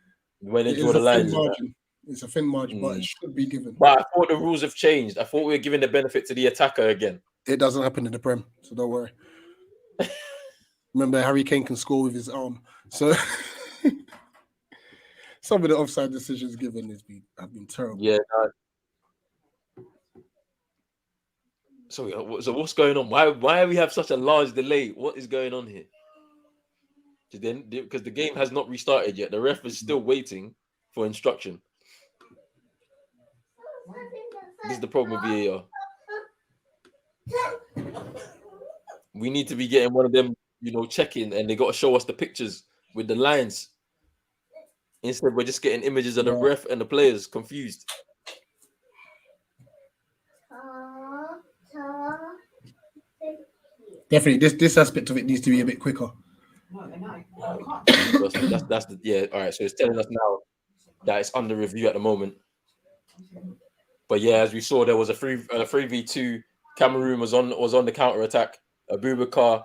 When they It draw is the a thin lines. margin. It's a thin margin, but it should be given. But I thought the rules have changed. I thought we were giving the benefit to the attacker again. It doesn't happen in the Prem, so don't worry. Remember, Harry Kane can score with his arm. So some of the offside decisions given have been terrible. Yeah. So what's going on? Why we have such a large delay? What is going on here? Because the game has not restarted yet. The ref is still waiting for instruction. This is the problem with VAR. We need to be getting one of them, checking, and they got to show us the pictures with the lines. Instead, we're just getting images of the ref and the players confused. Definitely, this aspect of it needs to be a bit quicker. No, they're not. That's all right. So it's telling us now that it's under review at the moment. But yeah, as we saw, there was a 3v2. Cameroon was on the counter attack. Abubakar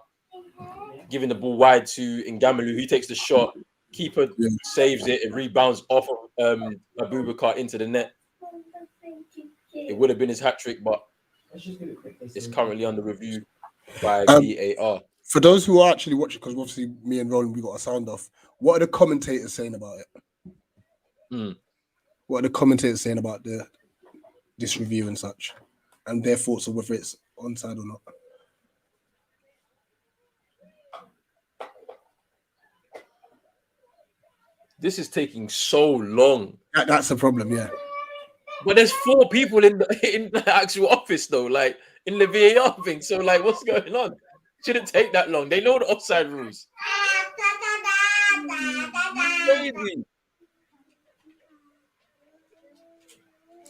giving the ball wide to Ngamalu. He takes the shot. Keeper saves it. It rebounds off of Abubakar into the net. It would have been his hat trick, but it's currently under review by VAR. For those who are actually watching, because obviously me and Roland, we got a sound off. What are the commentators saying about it? What are the commentators saying about this review and such, and their thoughts of whether it's onside or not? This is taking so long. That's the problem, yeah. But there's 4 people in the actual office though, like in the VAR thing. So like, what's going on? Shouldn't take that long. They know the offside rules. Crazy.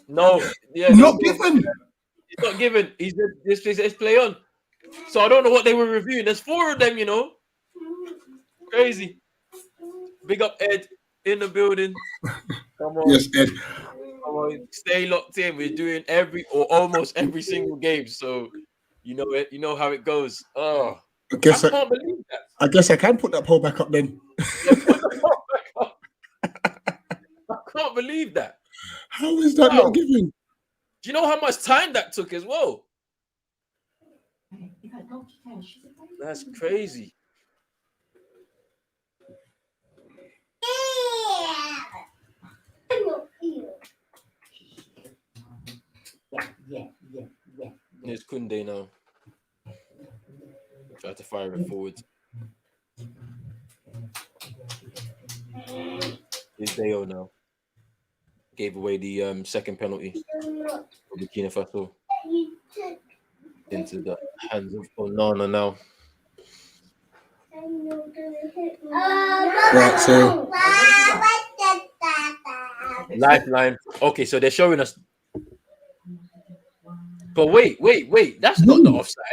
No, yeah, Not given. He's not given. He's just play on. So I don't know what they were reviewing. There's 4 of them, Crazy. Big up Ed in the building. Come on. Yes, Ed. Come on. Stay locked in. We're doing almost every single game. So you know it. You know how it goes. Oh, I can't believe that. I guess I can put that poll back up then. Yeah, put the poll back up. I can't believe that. How is that not given? Do you know how much time that took as well? That's crazy. Yeah. It's Kunde now. Try to fire it forward. It's Deo now. Gave away the second penalty for Burkina Faso into the hands of Onana now. Right, so Lifeline. Okay, so they're showing us. But wait. That's not the offside.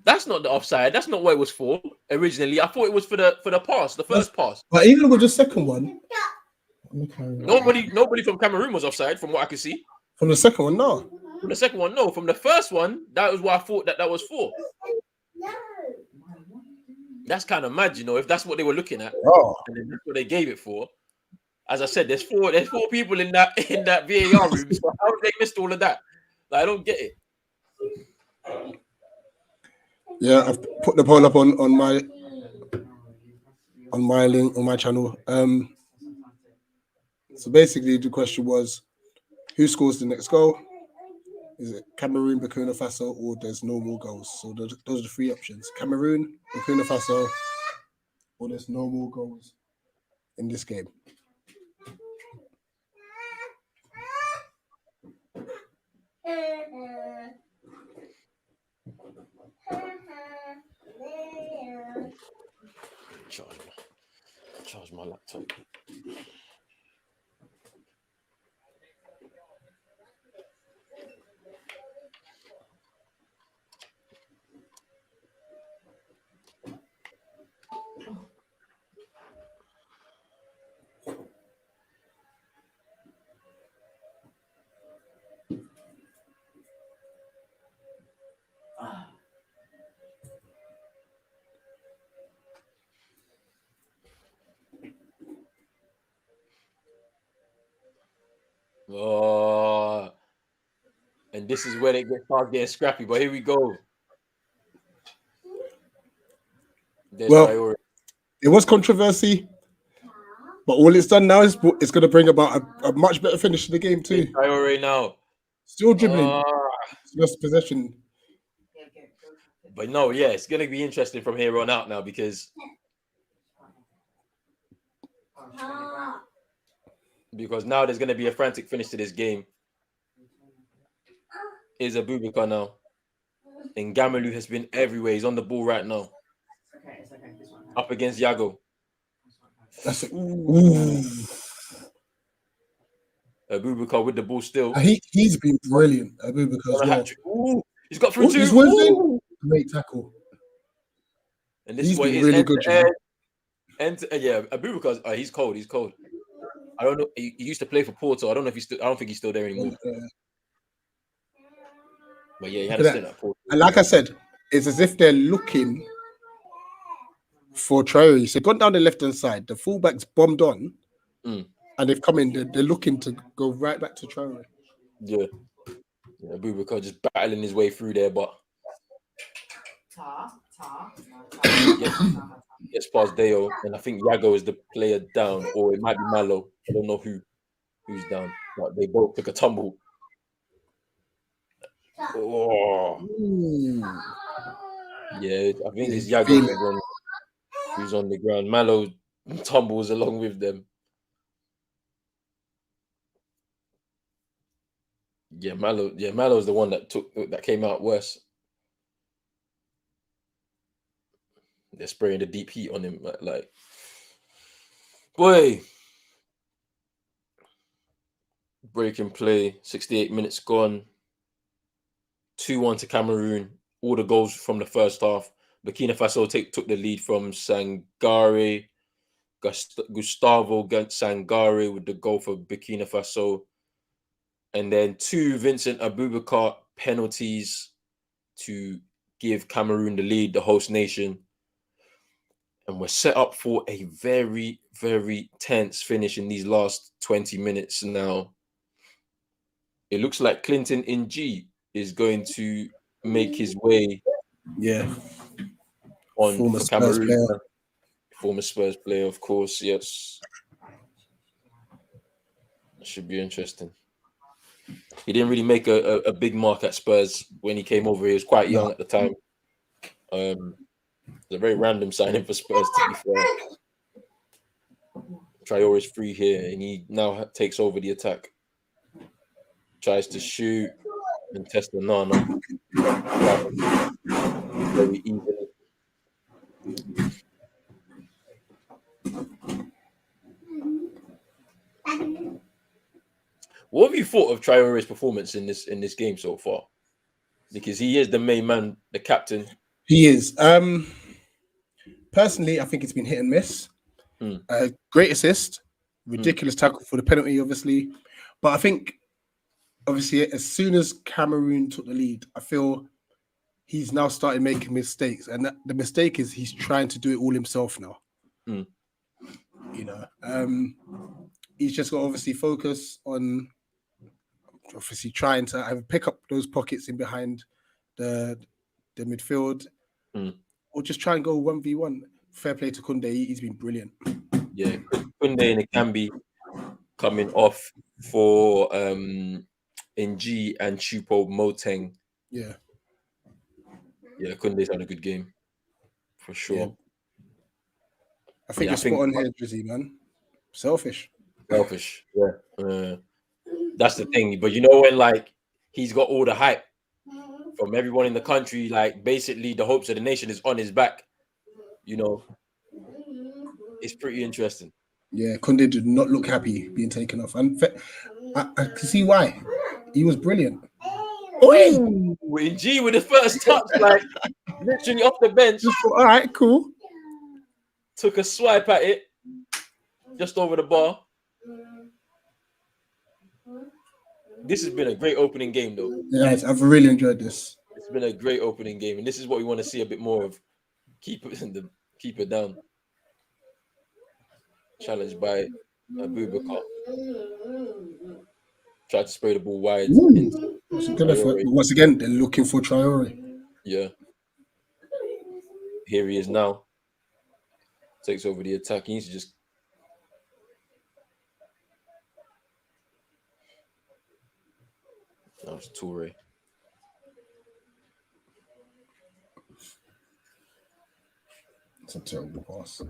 That's not the offside. That's not what it was for originally. I thought it was for the pass, the first pass. but even with the second one, Nobody from Cameroon was offside, from what I could see. from the second one, no. From the second one, no. From the first one, that was what I thought that was for. That's kind of mad, you know, if that's what they were looking at, Oh, and then that's what they gave it for. As I said, there's four people in that VAR room. So how they missed all of that? Like, I don't get it. yeah. I've put the poll up on my link on my channel. So basically, the question was, who scores the next goal? Is it Cameroon, Burkina Faso, or there's no more goals? So those are the three options: Cameroon, Burkina Faso, or there's no more goals in this game. Charge my laptop. Oh, and this is where they start getting scrappy. But here we go. There's Traore. It was controversy, but all it's done now is it's going to bring about a much better finish to the game too. There's Traore now. Still dribbling. Just possession. But no, yeah, it's going to be interesting from here on out now because now there's going to be a frantic finish to this game. Is Abubakar now. And Gamalu has been everywhere. He's on the ball right now. It's okay. This one. Up against Yago. That's it. Abubakar with the ball still. He's been brilliant. Abubakar as well. He's got through He's two. Great tackle. And this he's is what been really good. Yeah, Abubakar. He's cold. He's cold. I don't know. He used to play for Porto. I don't know if he's still. I don't think he's still there anymore. But yeah, he had a stint at Porto. And like I said, it's as if they're looking for Traore. So gone down the left hand side. The fullback's bombed on, and they've come in. They're looking to go right back to Traore. Yeah, Abubakar just battling his way through there, but gets past Deo, and I think Yago is the player down, or it might be Malo. I don't know who's down, but they both took a tumble. Oh, yeah, I think it's Yago who's on the ground. Malo tumbles along with them. Yeah, Malo's the one that came out worse. They're spraying the deep heat on him, like boy. Breaking play, 68 minutes gone. 2-1 to Cameroon. All the goals from the first half. Burkina Faso took the lead from Sangare. Gustavo Sangare with the goal for Burkina Faso. And then 2 Vincent Abubakar penalties to give Cameroon the lead, the host nation. And we're set up for a very, very tense finish in these last 20 minutes now. It looks like Clinton Ng is going to make his way on former for Spurs Cameroon. player. Former Spurs player, of course, yes. That should be interesting. He didn't really make a big mark at Spurs when he came over. He was quite young at the time. It's a very random signing for Spurs, to be fair. Traore is free here, and he now takes over the attack. Tries to shoot and test the Nana. Very easily. What have you thought of Traore's performance in this game so far? Because he is the main man, the captain. He is. Personally, I think it's been hit and miss. Great assist, ridiculous tackle for the penalty, obviously. But I think, obviously, as soon as Cameroon took the lead, I feel he's now started making mistakes, and the mistake is he's trying to do it all himself now. Mm. You know, he's just got to obviously focus on obviously trying to either pick up those pockets in behind the midfield, or just try and go 1v1. Fair play to Kunde, he's been brilliant. Yeah, Kunde and Akambi coming off for Ng and Chupo Moteng. Yeah. Yeah, Kunde's had a good game for sure. Yeah. I think you're spot on here, Drizzy, man. Selfish. Yeah. That's the thing. But you know when like he's got all the hype from everyone in the country, like basically the hopes of the nation is on his back. You know, it's pretty interesting. Yeah, Kunde did not look happy being taken off, and I can see why. He was brilliant. Ooh, G with the first touch, like literally off the bench. All right, cool. Took a swipe at it, just over the bar. This has been a great opening game, though. Yeah, I've really enjoyed this. It's been a great opening game, and this is what we want to see a bit more of. Keep it down. Challenged by Abubakar. Tried to spray the ball wide. Once again, they're looking for Traore. Yeah. Here he is now. Takes over the attack. He needs to just. That was Traore. It's a terrible pass.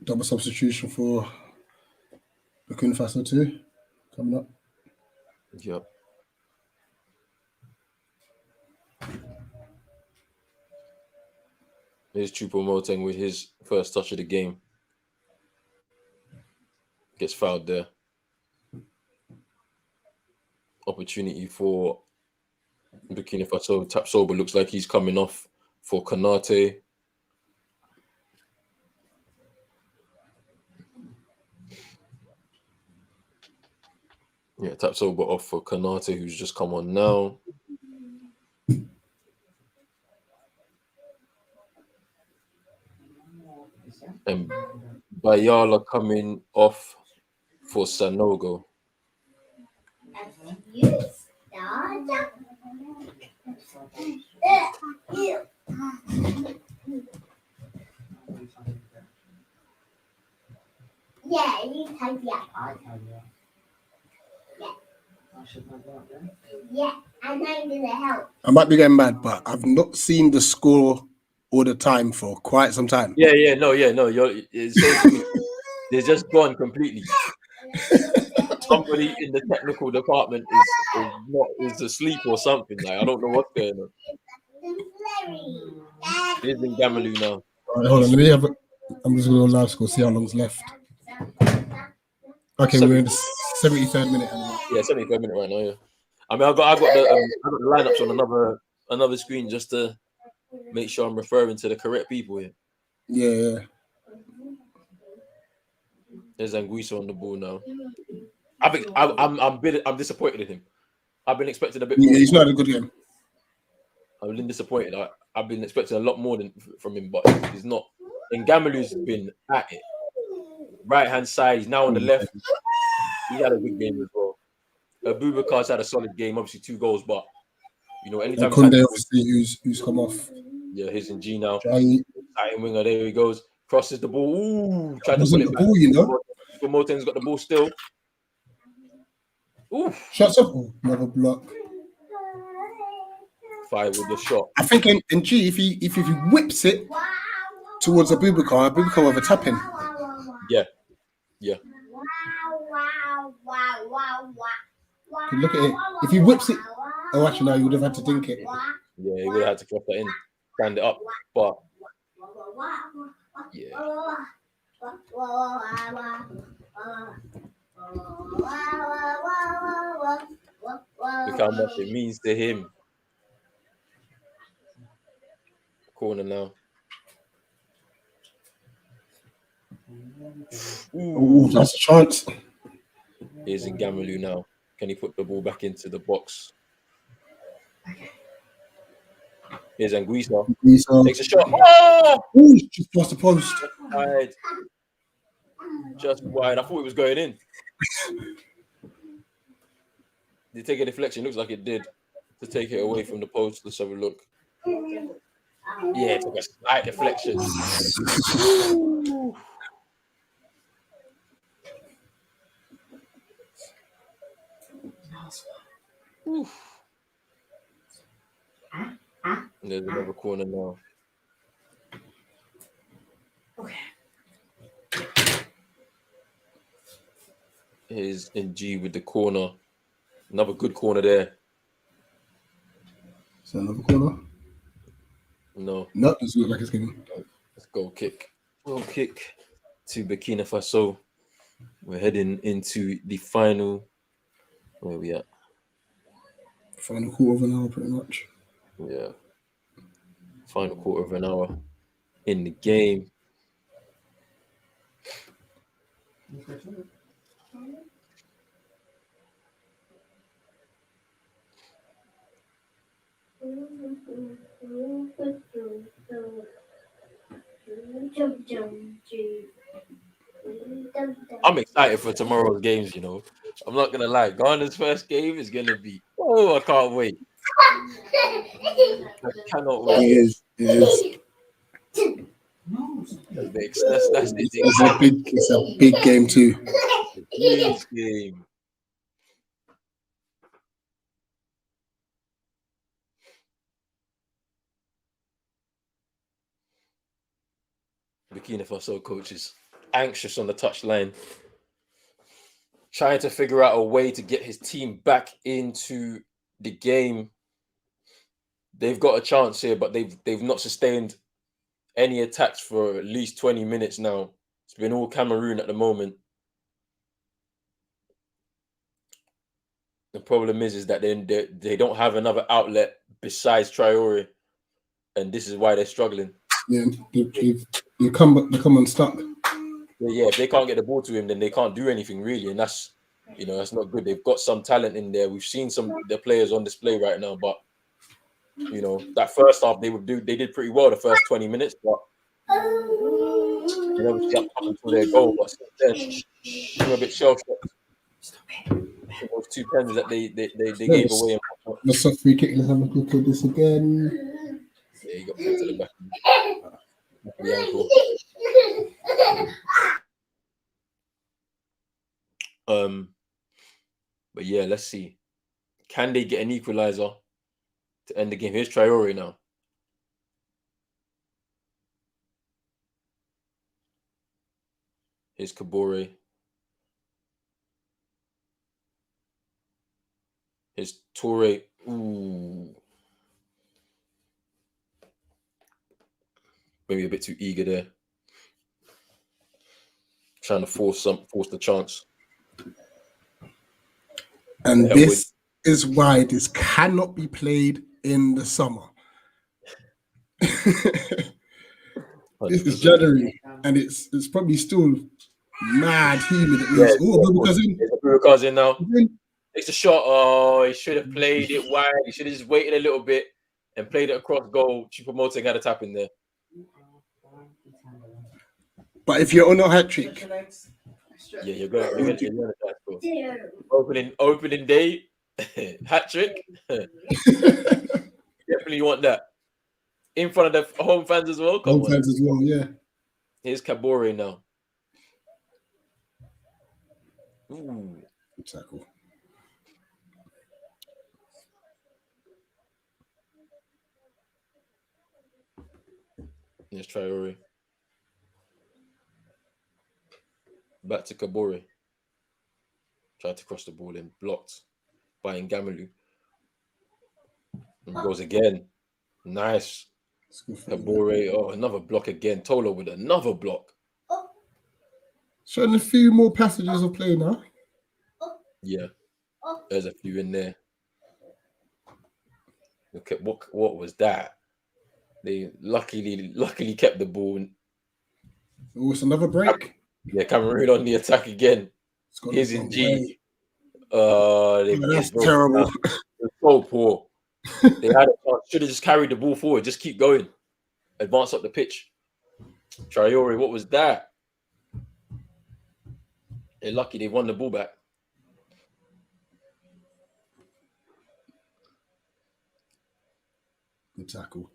Double substitution for Burkina Faso too, coming up. Yep. Here's Choupo-Moting with his first touch of the game. Gets fouled there. Opportunity for Burkina Faso. Tapsoba looks like he's coming off for Konate. Yeah, Tapsoba off for Konate, who's just come on now. And Bayala coming off for Sanogo. Yeah, you type the iPod. Yeah, and I'm gonna help. I might be getting mad, but I've not seen the score all the time for quite some time. No. They're just gone completely. Somebody in the technical department is asleep or something. Like I don't know what's going on. He's in Gamaloo now. All right, hold on, I'm just going to go live score, see how long's left. Okay, we're in the 73rd minute. Yeah, 73rd minute right now. Yeah, I mean, I got the lineups on another screen just to make sure I'm referring to the correct people here. Yeah. There's Anguissa on the ball now. I'm disappointed in him. I've been expecting a bit more. Yeah, he's not a good game. I've been disappointed. I've been expecting a lot more from him, but he's not. And Gamaloo's been at it. Right hand side, he's now on the left. He had a good game as well. Abubakar's had a solid game, obviously 2 goals, but you know, anytime Kunde obviously who's come off. Yeah, he's in G now. Tight winger, there he goes. Crosses the ball. Ooh, tried to pull it back. Ball, you know. Moten's got the ball still. Ooh. Shots up. Oh, another block. Fire with the shot. I think in G, if he whips it towards Abubakar will have a tap in. Yeah. Look at it. If he whips it, oh, actually, no, he would have had to dink it. Yeah, he would have had to cross that in, stand it up. But yeah. Look how much it means to him. Corner now. Ooh, that's a chance. Here's in Gamaloo now. Can he put the ball back into the box? Okay. Here's Anguissa. So, Takes a shot. Oh! ooh, just past the post. Wide. Just wide. I thought it was going in. Did he take a deflection? Looks like it did. To take it away from the post. Let's have a look. Yeah, it took a slight deflection. There's another corner now. Okay. Here's NG with the corner. Another good corner there. So another corner. No. No, doesn't look like it's getting. Let's go kick. Goal kick to Burkina Faso. We're heading into the final. Where are we at? Final quarter of an hour, pretty much. Yeah. Final quarter of an hour in the game. I'm excited for tomorrow's games, you know. I'm not gonna lie. Ghana's first game is gonna be. Oh, I can't wait. I cannot wait. It is. That's the It's a big game too. huge game. Burkina Faso coaches anxious on the touchline, trying to figure out a way to get his team back into the game. They've got a chance here, but they've not sustained any attacks for at least 20 minutes now. It's been all Cameroon at the moment. The problem is that they don't have another outlet besides Traore, and this is why they're struggling. Yeah, they come unstuck. Yeah, if they can't get the ball to him, then they can't do anything really, and that's not good. They've got some talent in there. We've seen some of the players on display right now, but that first half they did pretty well the first 20 minutes, but obviously up until their goal, but since then they were a bit shell shocked. Those two pens that they gave away. The soft free kick. Let's have a look at this again. Yeah, he got put to the back of the ankle. But yeah, let's see. Can they get an equalizer to end the game? Here's Traore now. Here's Kabore. Here's Traore. Ooh. Maybe a bit too eager there. Trying to force the chance. And this is why this cannot be played in the summer. This is January, and it's probably still mad humid. Yeah, Abubakar's in now. It's a shot. Oh, he should have played it wide. He should have just waited a little bit and played it across goal. Choupo-Moting had a tap in there. But if you're on a hat trick, yeah, you're going to get that score. Opening day, hat trick. Definitely want that in front of the home fans as well. Fans as well, yeah. Here's Kabore now. Ooh, tackle. Here's Traore. Back to Kabore. Tried to cross the ball in, blocked by Ngamalu. And goes again. Nice. Kabore. Oh, another block again. Tolo with another block. Showing a few more passages of play now. Yeah. There's a few in there. Look at what was that? They luckily kept the ball. Oh, it's another break. Yeah, Cameroon on the attack again. Here's in G. That's terrible. They're so poor. They had should have just carried the ball forward. Just keep going. Advance up the pitch. Traore, what was that? They're lucky they won the ball back. Good tackle.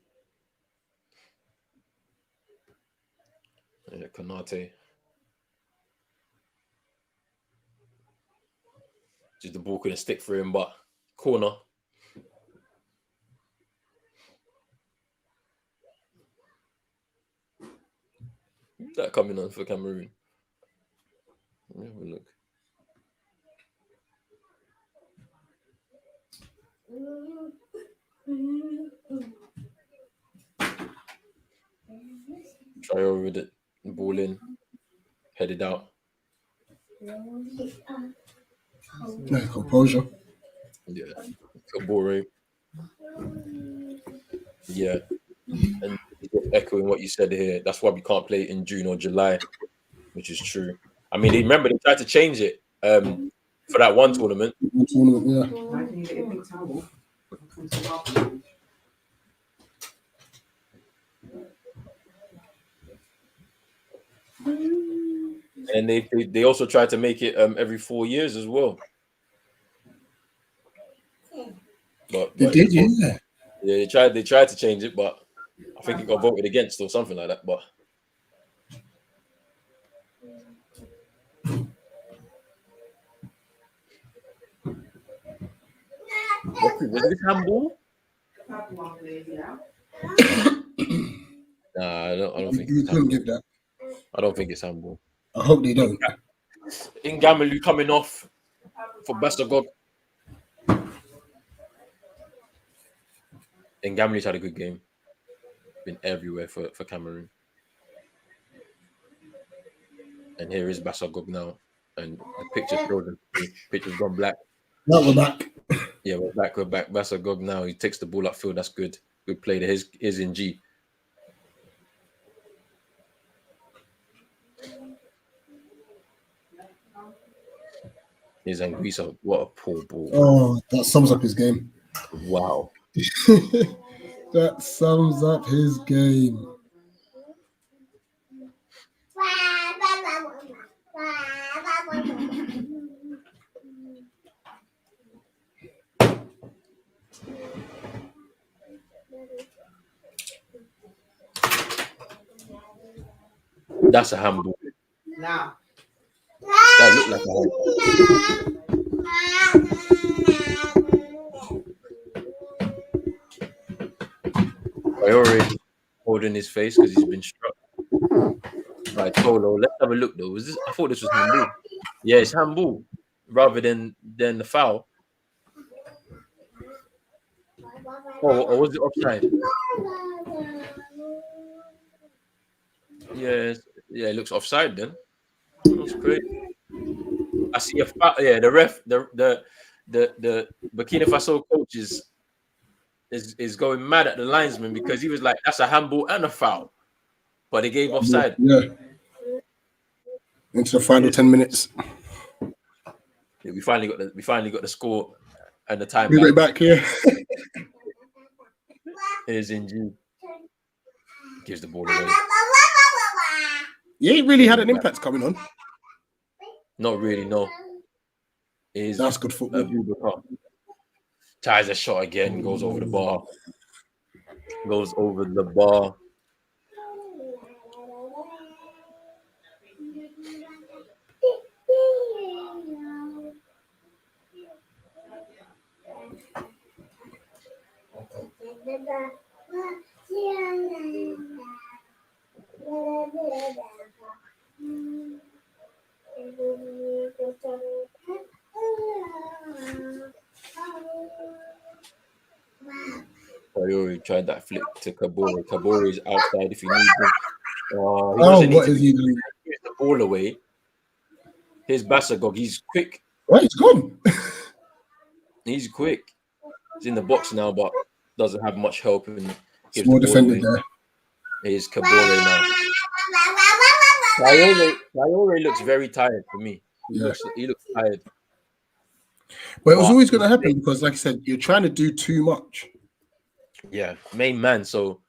Yeah, Konate. Just the ball couldn't stick for him, but corner. Who's that coming on for Cameroon? Let me have a look. Traore with it, ball in, headed out. No composure. Yeah, Kabore. Yeah, and echoing what you said here. That's why we can't play it in June or July, which is true. I mean, remember they tried to change it for that one tournament. Yeah. Why can you get a big towel? Come to the And they also tried to make it every 4 years as well. But They did, yeah. Yeah, they tried to change it, but I think it got voted against or something like that. But was this handball? Nah, I don't think You it's couldn't handball. give that. I don't think it's handball. I hope they don't. Ngamelu coming off for Basagog. Ngamilu's had a good game. Been everywhere for Cameroon. And here is Basagog now. And the picture's frozen. The picture's gone black. Now we're back. Yeah, we're back. Basagog now. He takes the ball upfield. That's good. Good play there. Here's in G. Here's Anguissa. What a poor ball. Oh, that sums up his game. Wow. That sums up his game. That's a handball. Now. That looked like a handball. Traore holding his face because he's been struck by Tolo. Let's have a look though. Was this? I thought this was handball. Yeah, it's handball rather than the foul. Or was it offside? Yeah, it looks offside then. That's great. I see a foul. Yeah, the ref, the Burkina Faso coach is going mad at the linesman because he was like, "That's a handball and a foul," but they gave offside. Yeah. Into the final 10 minutes. Yeah, we finally got the score and the time. Be right back here. Here's Inji. Gives the ball away. He ain't really had an impact coming on. Not really, no. That's good football. Tries a shot again, goes over the bar. Traore tried that flick to Kabore. Kabore is outside if he needs him. What is he doing? Gives the ball away. Here's Basagog. He's quick. Right, he's gone. He's quick. He's in the box now, but doesn't have much help. And gives More the ball defended away. there. Here's Kabore now. Traore looks very tired for me. He looks tired. But it was But always going to happen because, like I said, you're trying to do too much. yeah, main man. So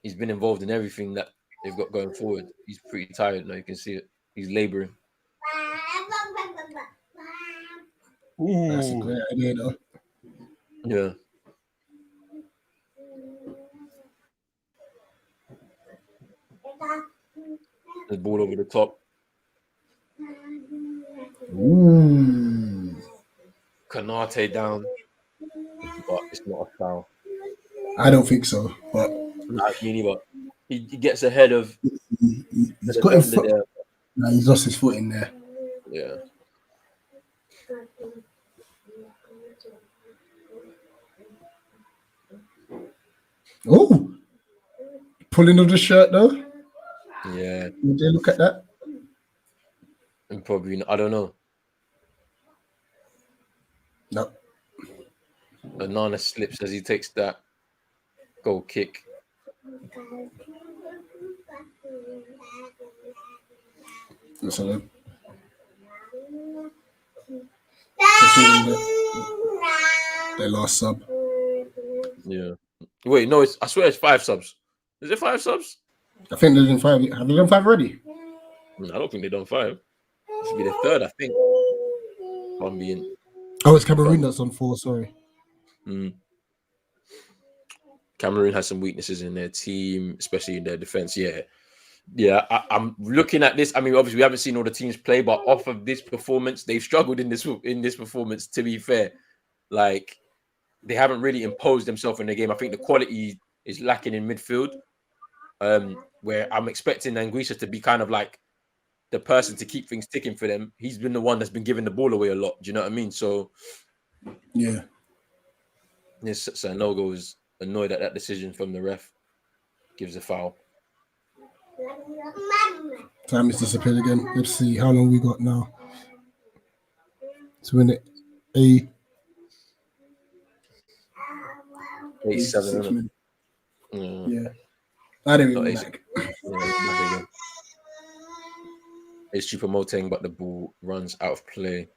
he's been involved in everything that they've got going forward. He's pretty tired now. You can see it. He's laboring. That's a great idea, though. Yeah. The ball over the top. Ooh. Kanate down, but it's not a foul. I don't think so, but Not really, but he gets ahead of he's the got his defender foot. there. Nah, he's lost his foot in there. Yeah. Oh, pulling of the shirt though. Yeah. Would they look at that? And probably, I don't know. No. Banana slips as he takes that goal kick. That's all right. Their last sub. Yeah. Wait, no, I swear it's 5 subs. Is it 5 subs? I think they're in 5. Have they done 5 already? I don't think they've done 5. This will be the 3rd, I think. I'm being. Oh, it's Cameroon that's on 4. Sorry. Cameroon has some weaknesses in their team, especially in their defense. Yeah. I'm looking at this. I mean, obviously, we haven't seen all the teams play, but off of this performance, they've struggled in this performance. To be fair, like they haven't really imposed themselves in the game. I think the quality is lacking in midfield. Where I'm expecting Anguissa to be kind of like the person to keep things ticking for them. He's been the one that's been giving the ball away a lot. Do you know what I mean? So yeah, Sanogo is annoyed at that decision from the ref. Gives a foul. Time is disappeared again. Let's see how long we got now. To win it. 8-7. Yeah. I don't even like. It's Choupo-Moting, but the ball runs out of play.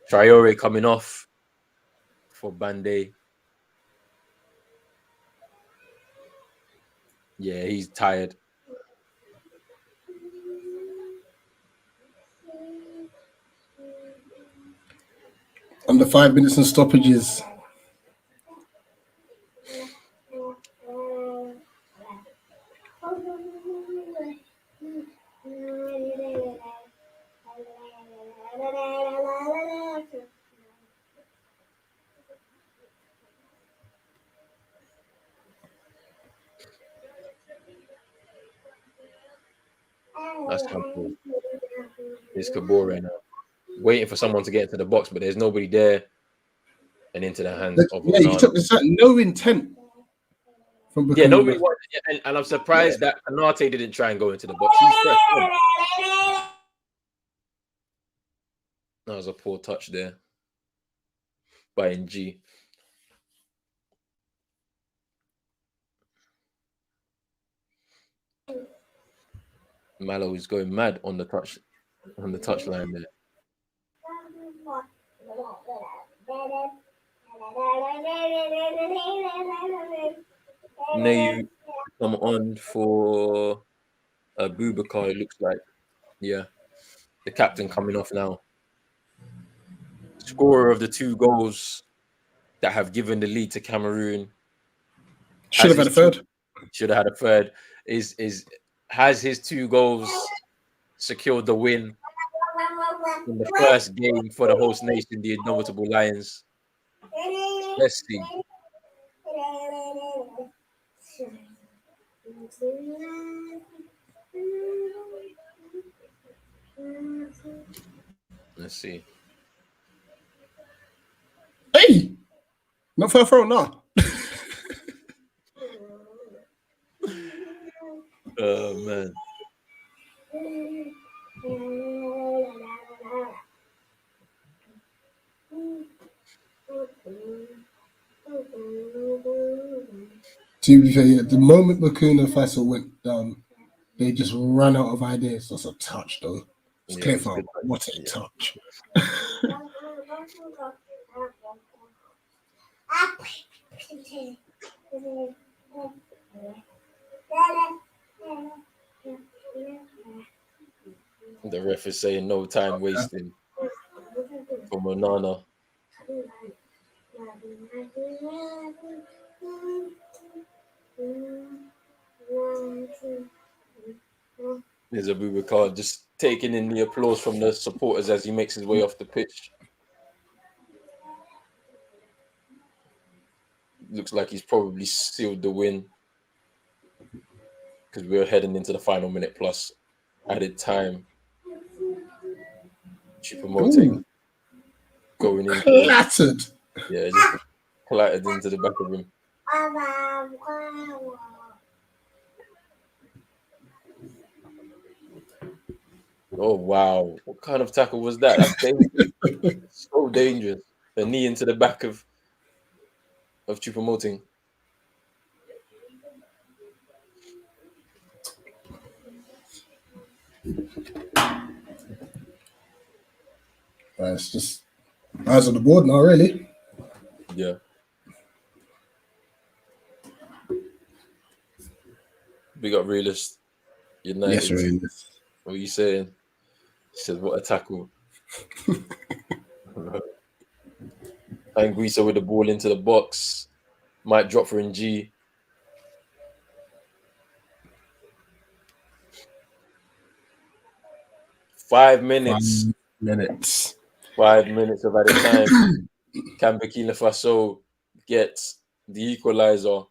Traore coming off for Bande. Yeah, he's tired. Under 5 minutes and stoppages. That's comfortable. It's Kabore now. Waiting for someone to get into the box, but there's nobody there. And into the hands of Yeah, you took the shot. No intent from Burkina. Yeah, nobody wanted, and I'm surprised that Kanate didn't try and go into the box. He's fresh. That was a poor touch there by NG. Malo is going mad on the touchline there. Nayu come on for Boubacar, it looks like. Yeah. The captain coming off now. Scorer of the 2 goals that have given the lead to Cameroon. Should have had a third. Should have had a third. Has his 2 goals secured the win in the first game for the host nation, the Indomitable Lions. Let's see. Let's see. Hey, not for a throw, no. Oh man. To be fair, yeah, the moment Burkina Faso went down, they just ran out of ideas. That's a touch, though. It's Yeah, clear it was foul. good. What a Yeah. touch. The ref is saying no time wasting for Monana. There's Abubakar just taking in the applause from the supporters as he makes his way off the pitch. Looks like he's probably sealed the win because we're heading into the final minute plus added time. Choupo-Moting going in. Clattered. Yeah, just collided into the back of him. Oh, wow. What kind of tackle was that? That's dangerous. So dangerous. A knee into the back of Choupo-Moting. It's just eyes on the board now, really. Yeah. Big up Realist United. Yes, really. What are you saying? He says, what a tackle. Anguissa with the ball into the box. Might drop for NG. Five minutes. 5 minutes of added time. Can Burkina Faso get the equaliser,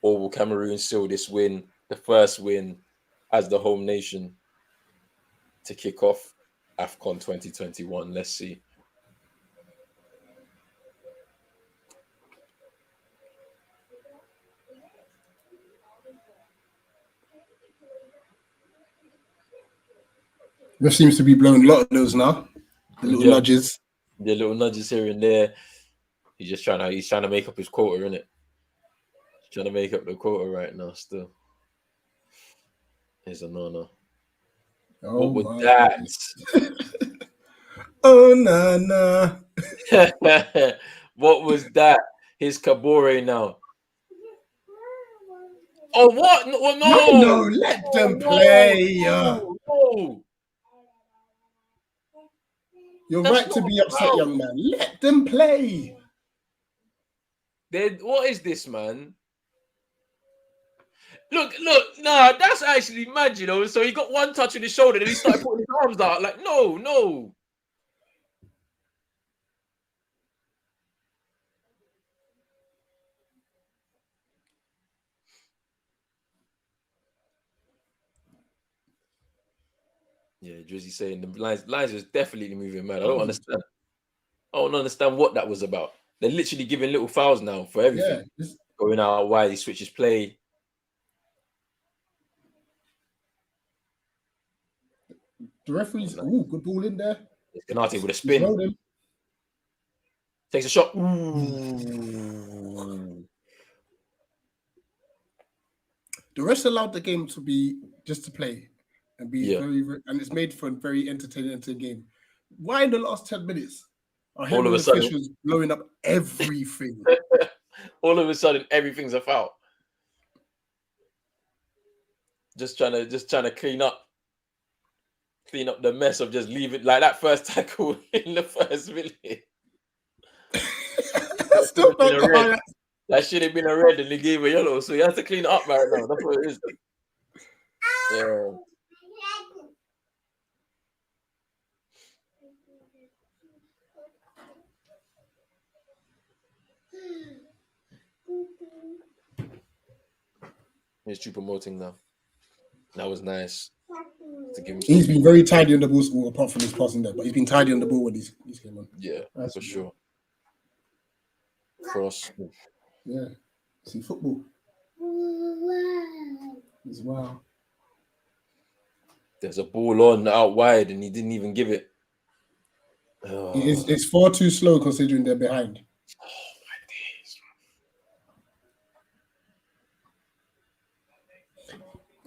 or will Cameroon seal this win, the first win as the home nation to kick off Afcon 2021? Let's see. Ref seems to be blowing a lot of those now. The little nudges. The little nudges here and there. He's trying to make up his quota, isn't it? He's trying to make up the quota right now still. Here's a no. Oh, what was that? Oh, nah. What was that? His Kabore now. Oh, what? No, let them play. No. You're That's right to not be upset, foul. young man. Let them play. What is this, man? Look, nah, that's actually mad, you know. So he got one touch on his shoulder, then he started putting his arms out. Like, no. Yeah, Drizzy saying the lines was definitely moving mad. I don't understand. I don't understand what that was about. They're literally giving little fouls now for everything. Yeah. Going out wide, he switches play. The referee's good ball in there. Canate with a spin. Takes a shot. Ooh. The rest allowed the game to be just to play and be very, and it's made for a very entertaining game. Why in the last 10 minutes are all of a sudden officials blowing up everything? All of a sudden, everything's a foul. Just trying to clean up the mess of just leaving like that first tackle in the first minute. That should have been a red and they gave a yellow, so you have to clean it up right now. That's what it is. Yeah. He's Choupo-Moting now. That was nice. He's been very tidy on the ball, apart from his passing there, but he's been tidy on the ball when he's came on. Yeah, for sure. Cross. Yeah. See football. As well. There's a ball on out wide and he didn't even give it. It's far too slow considering they're behind. Oh my days.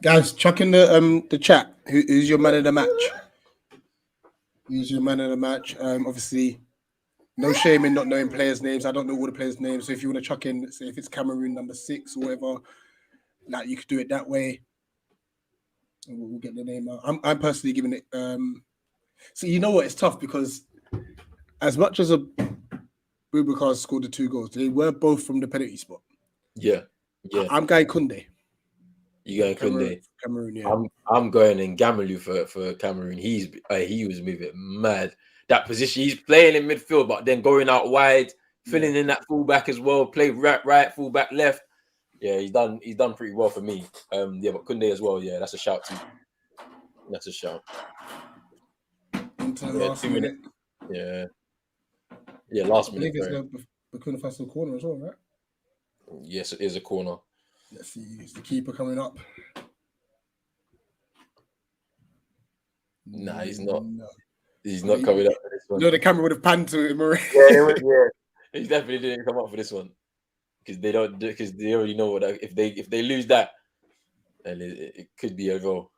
Guys, chuck in the chat. Who's your man of the match? Who's your man of the match? Obviously, no shame in not knowing players' names. I don't know all the players' names. So if you want to chuck in, say if it's Cameroon number 6 or whatever, like you could do it that way. And we'll get the name out. I'm personally giving it. So you know what? It's tough because as much as Boubacar scored the 2 goals, they were both from the penalty spot. Yeah. I'm going Koundé. You going Koundé? Cameroon, yeah. I'm going in Gamelu for Cameroon. He was moving mad. That position, he's playing in midfield, but then going out wide, filling in that fullback as well. Play right, fullback left. Yeah, he's done pretty well for me. Yeah, but Koundé as well. Yeah, that's a shout too. That's a shout. Into the last minute. Yeah, last minute. I believe it's the Burkina Faso corner as well, right? Yes, it is a corner. Let's see. It's the keeper coming up. Nah, he's not. No. He's not coming up for this one. No, the camera would have panned to him already. Yeah. He definitely didn't come up for this one because they already know what if they lose that, then it could be a goal.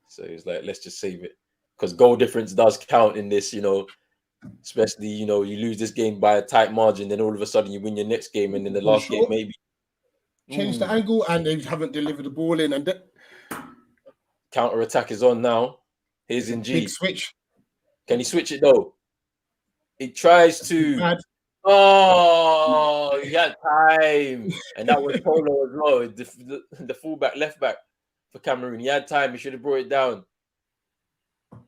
So it's like, let's just save it because goal difference does count in this, especially you lose this game by a tight margin, then all of a sudden you win your next game, and then the last game maybe change the angle and they haven't delivered the ball in, and counter attack is on now. Here's in G. Big switch. Can he switch it though? He tries to. Oh, he had time, and that was Polo as well. The fullback, left back for Cameroon. He had time. He should have brought it down,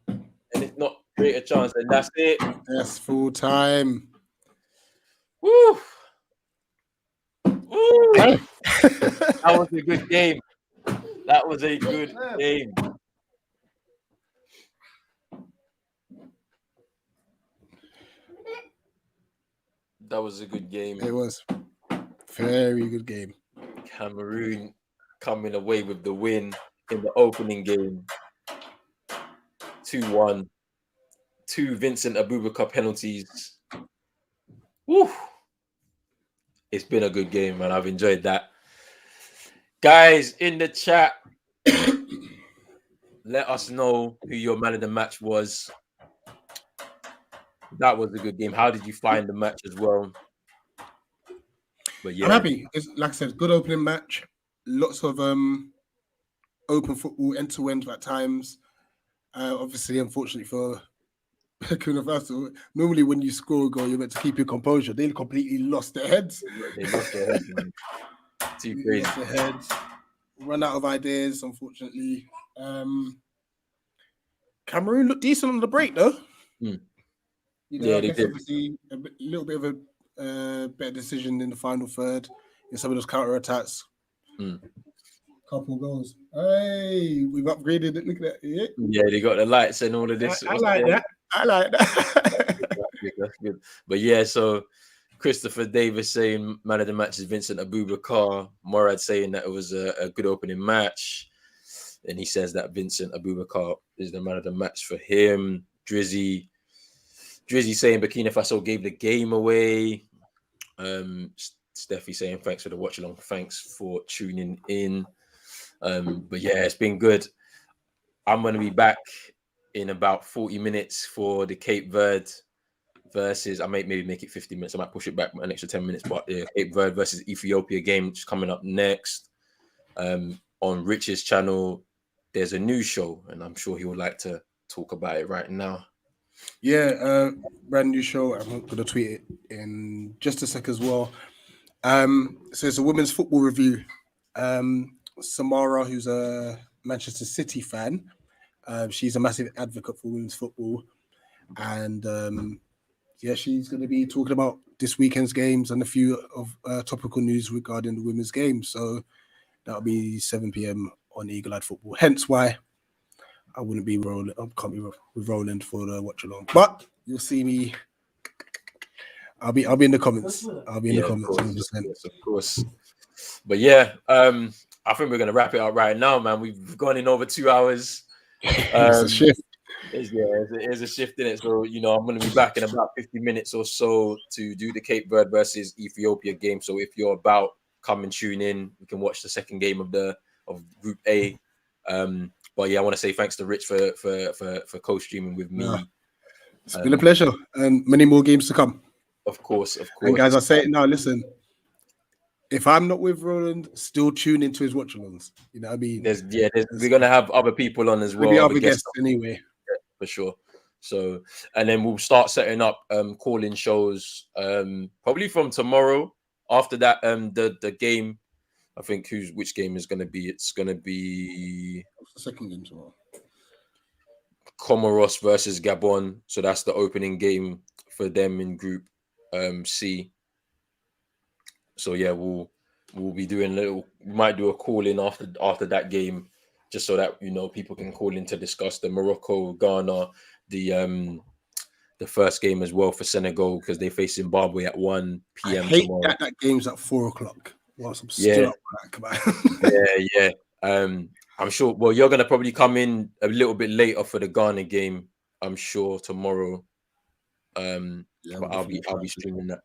and if not, create a chance, and that's it. That's full time. Woo! That was a good game. That was a good game. That was a good game. It was very good game. Cameroon coming away with the win in the opening game. 2-1. 2 Vincent Abubakar penalties. Woo! It's been a good game, man. I've enjoyed that. Guys, in the chat, let us know who your man of the match was. That was a good game. How did you find the match as well? But yeah, I'm happy. It's, like I said, good opening match. Lots of open football, end to end at times. Obviously, unfortunately for Burkina Faso, normally when you score a goal, you're meant to keep your composure. They completely lost their heads. They lost their heads. Too crazy. Lost their heads. Run out of ideas, unfortunately. Cameroon looked decent on the break, though. Yeah, they did. Obviously, a little bit of a better decision in the final third in some of those counter attacks. Couple goals. Hey, we've upgraded it. Look at that. Yeah, they got the lights and all of this. I like that. That's good. But yeah, so Christopher Davis saying man of the match is Vincent Abubakar. Morad saying that it was a good opening match. And he says that Vincent Abubakar is the man of the match for him. Drizzy saying Burkina Faso gave the game away. Steffi saying thanks for the watch along. Thanks for tuning in. But yeah, it's been good. I'm going to be back in about 40 minutes for the Cape Verde versus, I might maybe make it 50 minutes. I might push it back an extra 10 minutes. But the Cape Verde versus Ethiopia game is coming up next. On Rich's channel, there's a new show, and I'm sure he would like to talk about it right now. Yeah, brand new show. I'm going to tweet it in just a sec as well. So it's a women's football review. Samara, who's a Manchester City fan, she's a massive advocate for women's football, and yeah, she's going to be talking about this weekend's games and a few of topical news regarding the women's game. So that'll be 7 p.m. on Eagle Eyed Football. Hence why I wouldn't be rolling. I can't be with Roland for the watch along, but you'll see me. I'll be in the comments. I'll be in the comments. Yes, of course. But yeah, I think we're gonna wrap it up right now, man. We've gone in over 2 hours. It's a shift. It's a shift in it. So I'm gonna be back in about 50 minutes or so to do the Cape Verde versus Ethiopia game. So if you're about, come and tune in. We can watch the second game of Group A. But yeah, I want to say thanks to Rich for co-streaming with me. Yeah. It's been a pleasure, and many more games to come. Of course. And guys, I say it now. Listen, if I'm not with Roland, still tune into his watch-alongs. You know what I mean? We're gonna have other people on as well. Maybe other guests anyway. For sure. So, and then we'll start setting up call-in shows probably from tomorrow. After that, the game, I think which game is gonna be? It's gonna be the second game tomorrow. Comoros versus Gabon. So that's the opening game for them in Group C. So yeah, we'll be doing we might do a call-in after that game, just so that people can call in to discuss the Morocco, Ghana, the first game as well for Senegal, because they face Zimbabwe at 1 p.m. I hate tomorrow. that game's at 4:00. Whilst I'm still up for that. I'm sure. Well, you're gonna probably come in a little bit later for the Ghana game, I'm sure, tomorrow. But I'll be streaming that.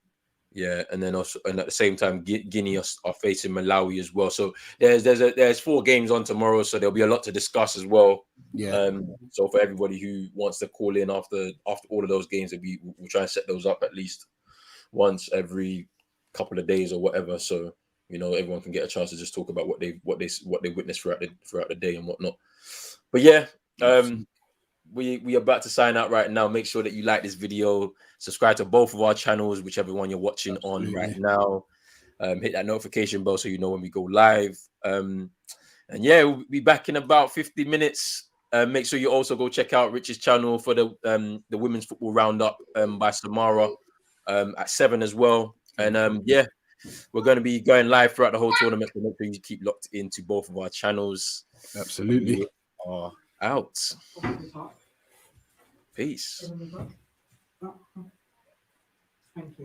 Yeah, and then also, and at the same time, Guinea are facing Malawi as well. So there's 4 games on tomorrow, so there'll be a lot to discuss as well. Yeah. So for everybody who wants to call in after all of those games, we'll try and set those up at least once every couple of days or whatever. So everyone can get a chance to just talk about what they witnessed throughout the day and whatnot. But yeah, we are about to sign out right now. Make sure that you like this video, subscribe to both of our channels, whichever one you're watching on right now. Hit that notification bell so you know when we go live. And yeah, we'll be back in about 50 minutes. Make sure you also go check out Rich's channel for the women's football roundup by Samara at 7 as well. And yeah, we're going to be going live throughout the whole tournament, so make sure you keep locked into both of our channels. Absolutely. We are out. Peace. Thank you.